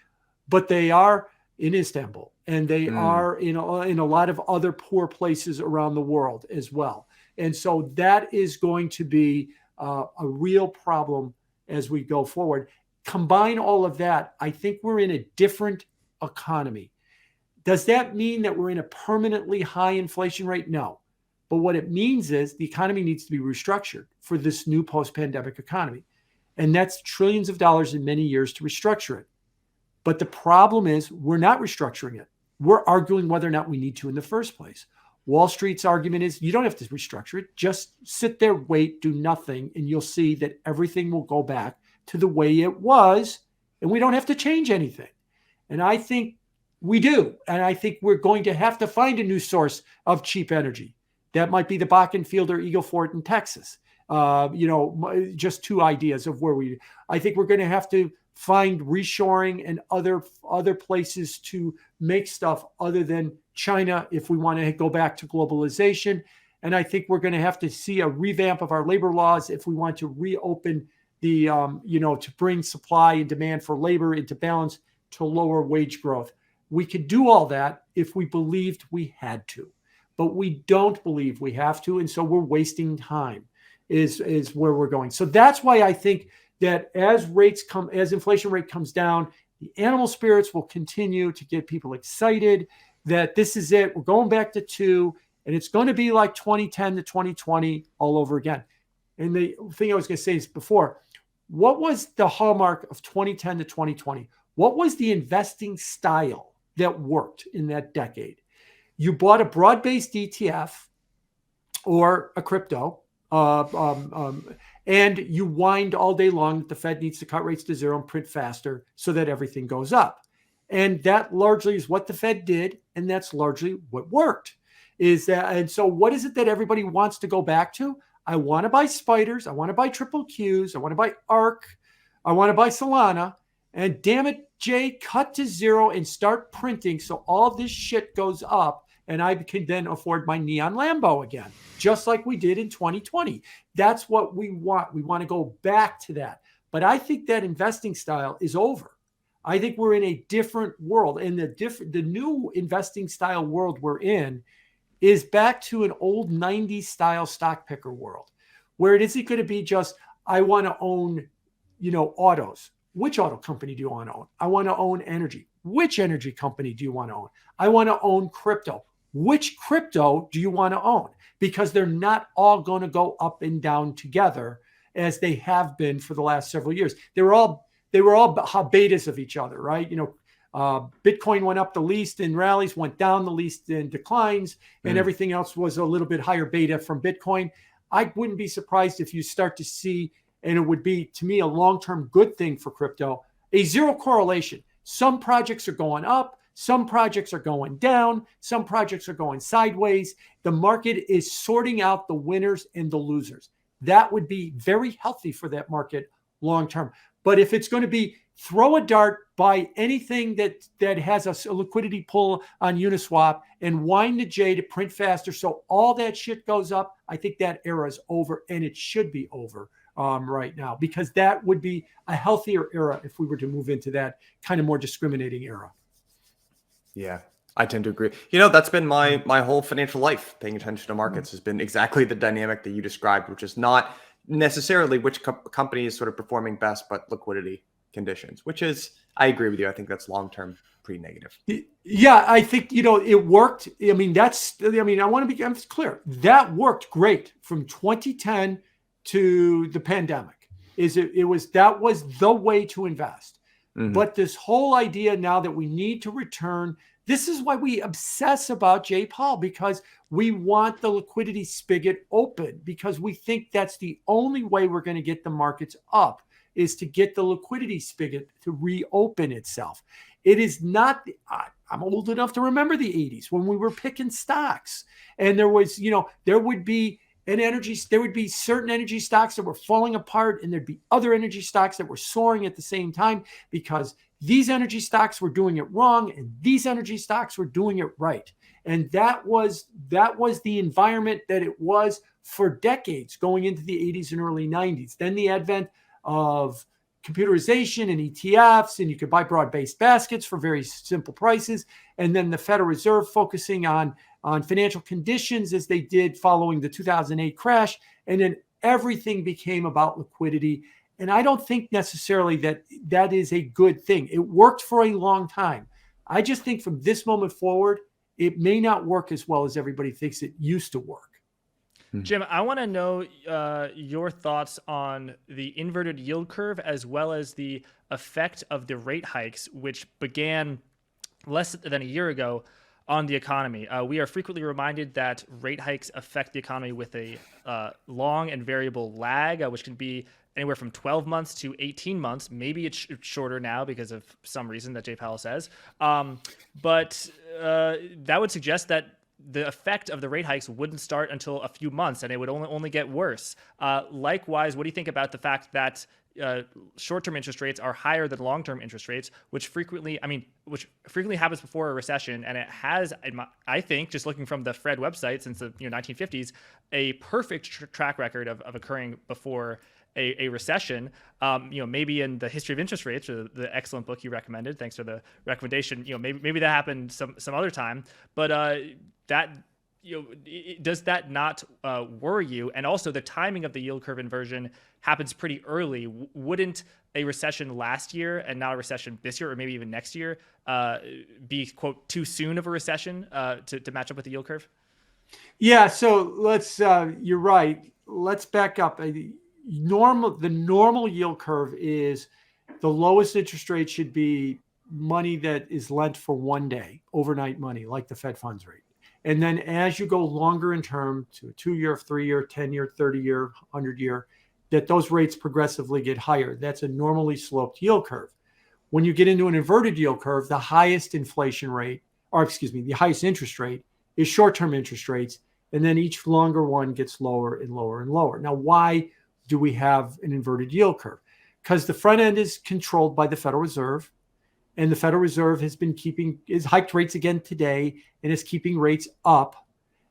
but they are in Istanbul and they are in a lot of other poor places around the world as well. And so that is going to be a real problem as we go forward. Combine all of that, I think we're in a different economy. Does that mean that we're in a permanently high inflation rate? No. But what it means is the economy needs to be restructured for this new post-pandemic economy. And that's trillions of dollars in many years to restructure it. But the problem is we're not restructuring it. We're arguing whether or not we need to in the first place. Wall Street's argument is you don't have to restructure it. Just sit there, wait, do nothing, and you'll see that everything will go back to the way it was, and we don't have to change anything. And I think we do. And I think we're going to have to find a new source of cheap energy. That might be the Bakken Field or Eagle Ford in Texas. Just two ideas of where I think we're going to have to find reshoring and other places to make stuff other than China if we want to go back to globalization. And I think we're going to have to see a revamp of our labor laws if we want to reopen the, to bring supply and demand for labor into balance to lower wage growth. We could do all that if we believed we had to, but we don't believe we have to. And so we're wasting time is where we're going. So that's why I think that as inflation rate comes down, the animal spirits will continue to get people excited that this is it. We're going back to 2, and it's going to be like 2010 to 2020 all over again. And the thing I was going to say is before, what was the hallmark of 2010 to 2020? What was the investing style that worked in that decade? You bought a broad-based ETF or a crypto, and you whined all day long that the Fed needs to cut rates to 0 and print faster so that everything goes up. And that largely is what the Fed did, and that's largely what worked. And so what is it that everybody wants to go back to? I want to buy spiders. I want to buy triple Qs. I want to buy ARK. I want to buy Solana. And damn it, Jay, cut to 0 and start printing so all this shit goes up and I can then afford my neon Lambo again, just like we did in 2020. That's what we want. We want to go back to that. But I think that investing style is over. I think we're in a different world. And the new investing style world we're in is back to an old 90s style stock picker world, where it isn't going to be just, I want to own, autos. Which auto company do you want to own? I want to own energy. Which energy company do you want to own? I want to own crypto. Which crypto do you want to own? Because they're not all going to go up and down together as they have been for the last several years. They were all betas of each other, right? Bitcoin went up the least in rallies, went down the least in declines, and everything else was a little bit higher beta from Bitcoin. I wouldn't be surprised if you start to see, and it would be, to me, a long-term good thing for crypto, a zero correlation. Some projects are going up, some projects are going down, some projects are going sideways. The market is sorting out the winners and the losers. That would be very healthy for that market long-term. But if it's going to be throw a dart, buy anything that has a liquidity pull on Uniswap and wind the J to print faster so all that shit goes up, I think that era is over, and it should be over right now, because that would be a healthier era if we were to move into that kind of more discriminating era. Yeah, I tend to agree. You know, that's been my whole financial life. Paying attention to markets has been exactly the dynamic that you described, which is not necessarily which company is sort of performing best, but liquidity conditions, which is, I agree with you. I think that's long-term pretty negative. Yeah, I think, it worked. I want to be clear. That worked great from 2010 to the pandemic. That was the way to invest. Mm-hmm. But this whole idea now that we need to return, this is why we obsess about Jay Powell, because we want the liquidity spigot open, because we think that's the only way we're going to get the markets up, is to get the liquidity spigot to reopen itself. It is not, I'm old enough to remember the 80s when we were picking stocks, and there was, there would be certain energy stocks that were falling apart, and there'd be other energy stocks that were soaring at the same time, because these energy stocks were doing it wrong and these energy stocks were doing it right. And that was the environment that it was for decades going into the 80s and early 90s. Then the advent of computerization and ETFs, and you could buy broad-based baskets for very simple prices. And then the Federal Reserve focusing on financial conditions, as they did following the 2008 crash. And then everything became about liquidity. And I don't think necessarily that is a good thing. It worked for a long time. I just think from this moment forward, it may not work as well as everybody thinks it used to work. Jim, I want to know your thoughts on the inverted yield curve, as well as the effect of the rate hikes, which began less than a year ago on the economy. We are frequently reminded that rate hikes affect the economy with a long and variable lag, which can be anywhere from 12 months to 18 months. Maybe it's shorter now because of some reason that Jay Powell says. But that would suggest that the effect of the rate hikes wouldn't start until a few months, and it would only get worse. Likewise, what do you think about the fact that short-term interest rates are higher than long-term interest rates, which frequently happens before a recession, and it has, I think, just looking from the Fed website since the 1950s, a perfect track record of occurring before a recession. Maybe in the history of interest rates, or the excellent book you recommended, thanks for the recommendation. Maybe that happened some other time, but does that not worry you? And also, the timing of the yield curve inversion happens pretty early. Wouldn't a recession last year and not a recession this year, or maybe even next year, be, quote, too soon of a recession to match up with the yield curve? Yeah. So let's. You're right. Let's back up. The normal yield curve is the lowest interest rate should be money that is lent for one day, overnight money, like the Fed funds rate. And then as you go longer in term to a 2-year, 3-year, 10-year, 30-year, 100-year, that those rates progressively get higher. That's a normally sloped yield curve. When you get into an inverted yield curve, the highest inflation rate, the highest interest rate is short-term interest rates. And then each longer one gets lower and lower and lower. Now, why do we have an inverted yield curve? Because the front end is controlled by the Federal Reserve, and the Federal Reserve has hiked rates again today and is keeping rates up.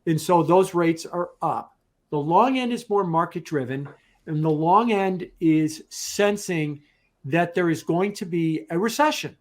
And so those rates are up. The long end is more market driven, and the long end is sensing that there is going to be a recession.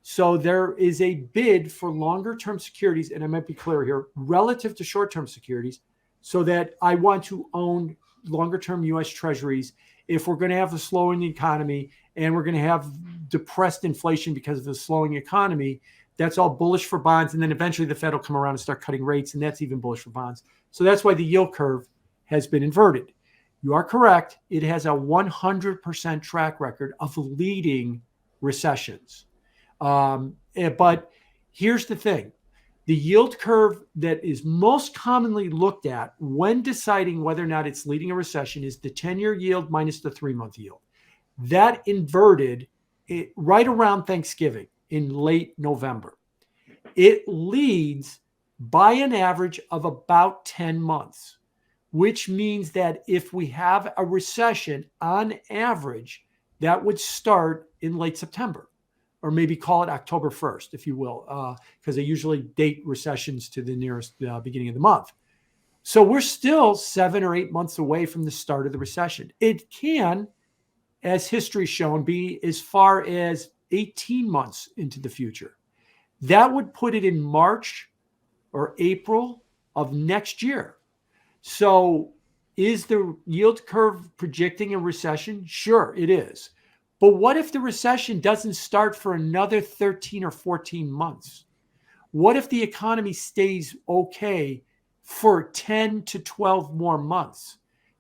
So there is a bid for longer term securities, and I might be clear here, relative to short term securities, so that I want to own longer term US Treasuries if we're going to have a slowing economy and we're going to have depressed inflation because of the slowing economy. That's all bullish for bonds. And then eventually the Fed will come around and start cutting rates, and that's even bullish for bonds. So that's why the yield curve has been inverted. You are correct. It has a 100% track record of leading recessions. But here's the thing. The yield curve that is most commonly looked at when deciding whether or not it's leading a recession is the 10-year yield minus the 3-month yield. That inverted right around Thanksgiving in late November. It leads by an average of about 10 months, which means that if we have a recession on average, that would start in late September, or maybe call it October 1st, if you will, because they usually date recessions to the nearest beginning of the month. So we're still 7 or 8 months away from the start of the recession. It can, as history's shown, be as far as 18 months into the future. That would put it in March or April of next year. So is the yield curve predicting a recession? Sure, it is. But what if the recession doesn't start for another 13 or 14 months? What if the economy stays okay for 10 to 12 more months?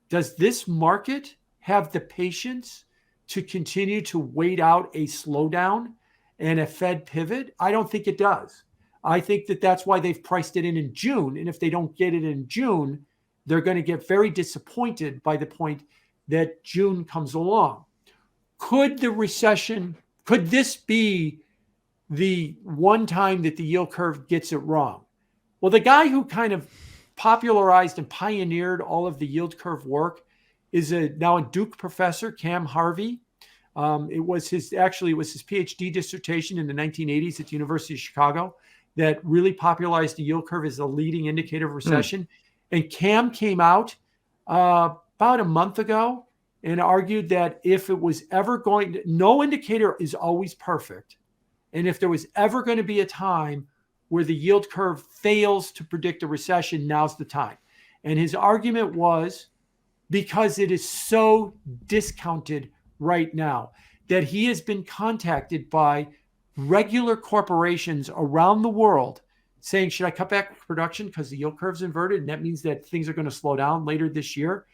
Does this market have the patience to continue to wait out a slowdown and a Fed pivot? I don't think it does. I think that that's why they've priced it in June. And if they don't get it in June, they're going to get very disappointed by the point that June comes along. Could this be the one time that the yield curve gets it wrong? Well, the guy who kind of popularized and pioneered all of the yield curve work is now a Duke professor, Cam Harvey. It was his PhD dissertation in the 1980s at the University of Chicago that really popularized the yield curve as a leading indicator of recession. And Cam came out about a month ago and argued that if it was ever no indicator is always perfect. And if there was ever going to be a time where the yield curve fails to predict a recession, now's the time. And his argument was because it is so discounted right now that he has been contacted by regular corporations around the world saying, should I cut back production because the yield curve's inverted? And that means that things are going to slow down later this year.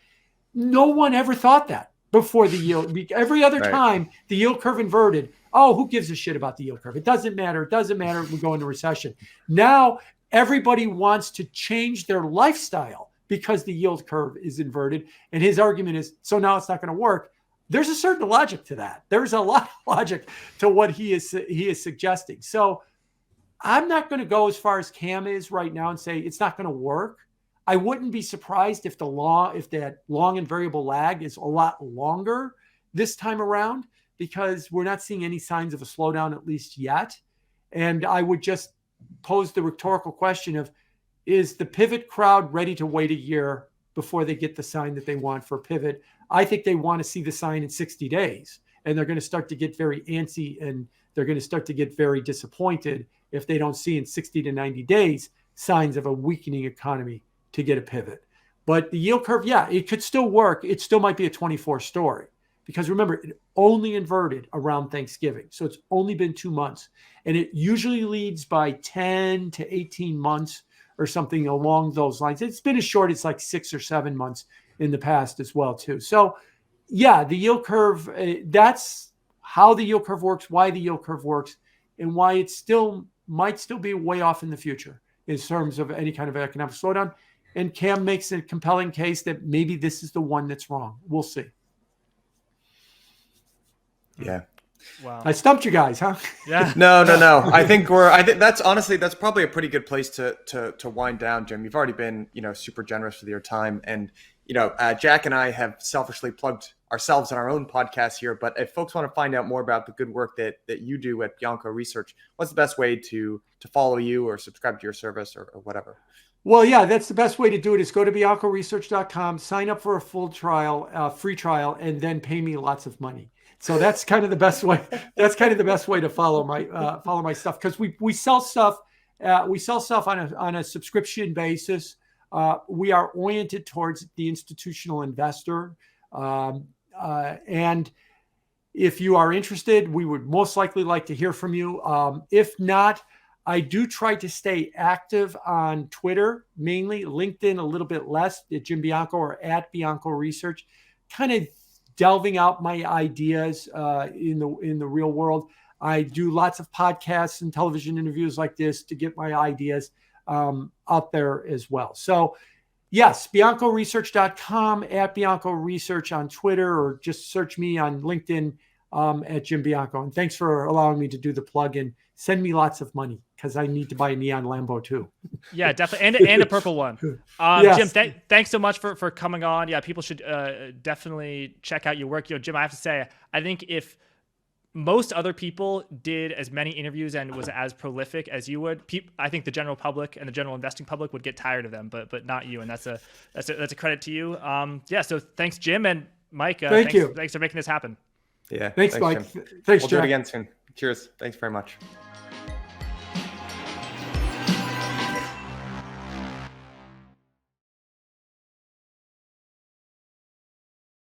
No one ever thought that before the yield. Every other time the yield curve inverted, oh, who gives a shit about the yield curve? It doesn't matter. It doesn't matter if we go into recession. Now everybody wants to change their lifestyle because the yield curve is inverted. And his argument is, so now it's not going to work. There's a certain logic to that. There's a lot of logic to what he is suggesting. So I'm not going to go as far as Cam is right now and say it's not going to work. I wouldn't be surprised if that long and variable lag is a lot longer this time around, because we're not seeing any signs of a slowdown, at least yet. And I would just pose the rhetorical question of, is the pivot crowd ready to wait a year before they get the sign that they want for a pivot? I think they want to see the sign in 60 days, and they're going to start to get very antsy, and they're going to start to get very disappointed if they don't see in 60 to 90 days signs of a weakening economy to get a pivot. But the yield curve, yeah, it could still work. It still might be a 24 story, because remember, it only inverted around Thanksgiving. So it's only been 2 months, and it usually leads by 10 to 18 months or something along those lines. It's been as short as like 6 or 7 months in the past as well too. So yeah, the yield curve, that's how the yield curve works, why the yield curve works, and why it might still be way off in the future in terms of any kind of economic slowdown. And Cam makes a compelling case that maybe this is the one that's wrong. We'll see. Yeah. Wow. I stumped you guys, huh? Yeah. No. I think that's probably a pretty good place to wind down, Jim. You've already been, super generous with your time. And, Jack and I have selfishly plugged ourselves in our own podcast here. But if folks want to find out more about the good work that you do at Bianco Research, what's the best way to follow you or subscribe to your service or whatever? Well, yeah, that's the best way to do it is go to biancoresearch.com, sign up for a full trial, free trial, and then pay me lots of money. So that's kind of the best way. That's kind of the best way to follow my stuff, because we sell stuff. We sell stuff on a subscription basis. We are oriented towards the institutional investor, and if you are interested, we would most likely like to hear from you. If not, I do try to stay active on Twitter, mainly LinkedIn, a little bit less at Jim Bianco or at Bianco Research, kind of delving out my ideas in the real world. I do lots of podcasts and television interviews like this to get my ideas. out there as well. So yes, BiancoResearch.com, at Bianco Research on Twitter, or just search me on LinkedIn at Jim Bianco. And thanks for allowing me to do the plug, and send me lots of money because I need to buy a neon Lambo too. Yeah, definitely. And a purple one. Yes. Jim, thanks so much for coming on. Yeah, people should definitely check out your work. Jim, I have to say, I think if most other people did as many interviews and was as prolific as you would, I think the general public and the general investing public would get tired of them, but not you. And that's a credit to you. Yeah. So thanks, Jim, and Mike. Thank you. Thanks for making this happen. Yeah. Thanks Mike. Jim. Thanks, We'll Jack. do it again soon. Cheers. Thanks very much.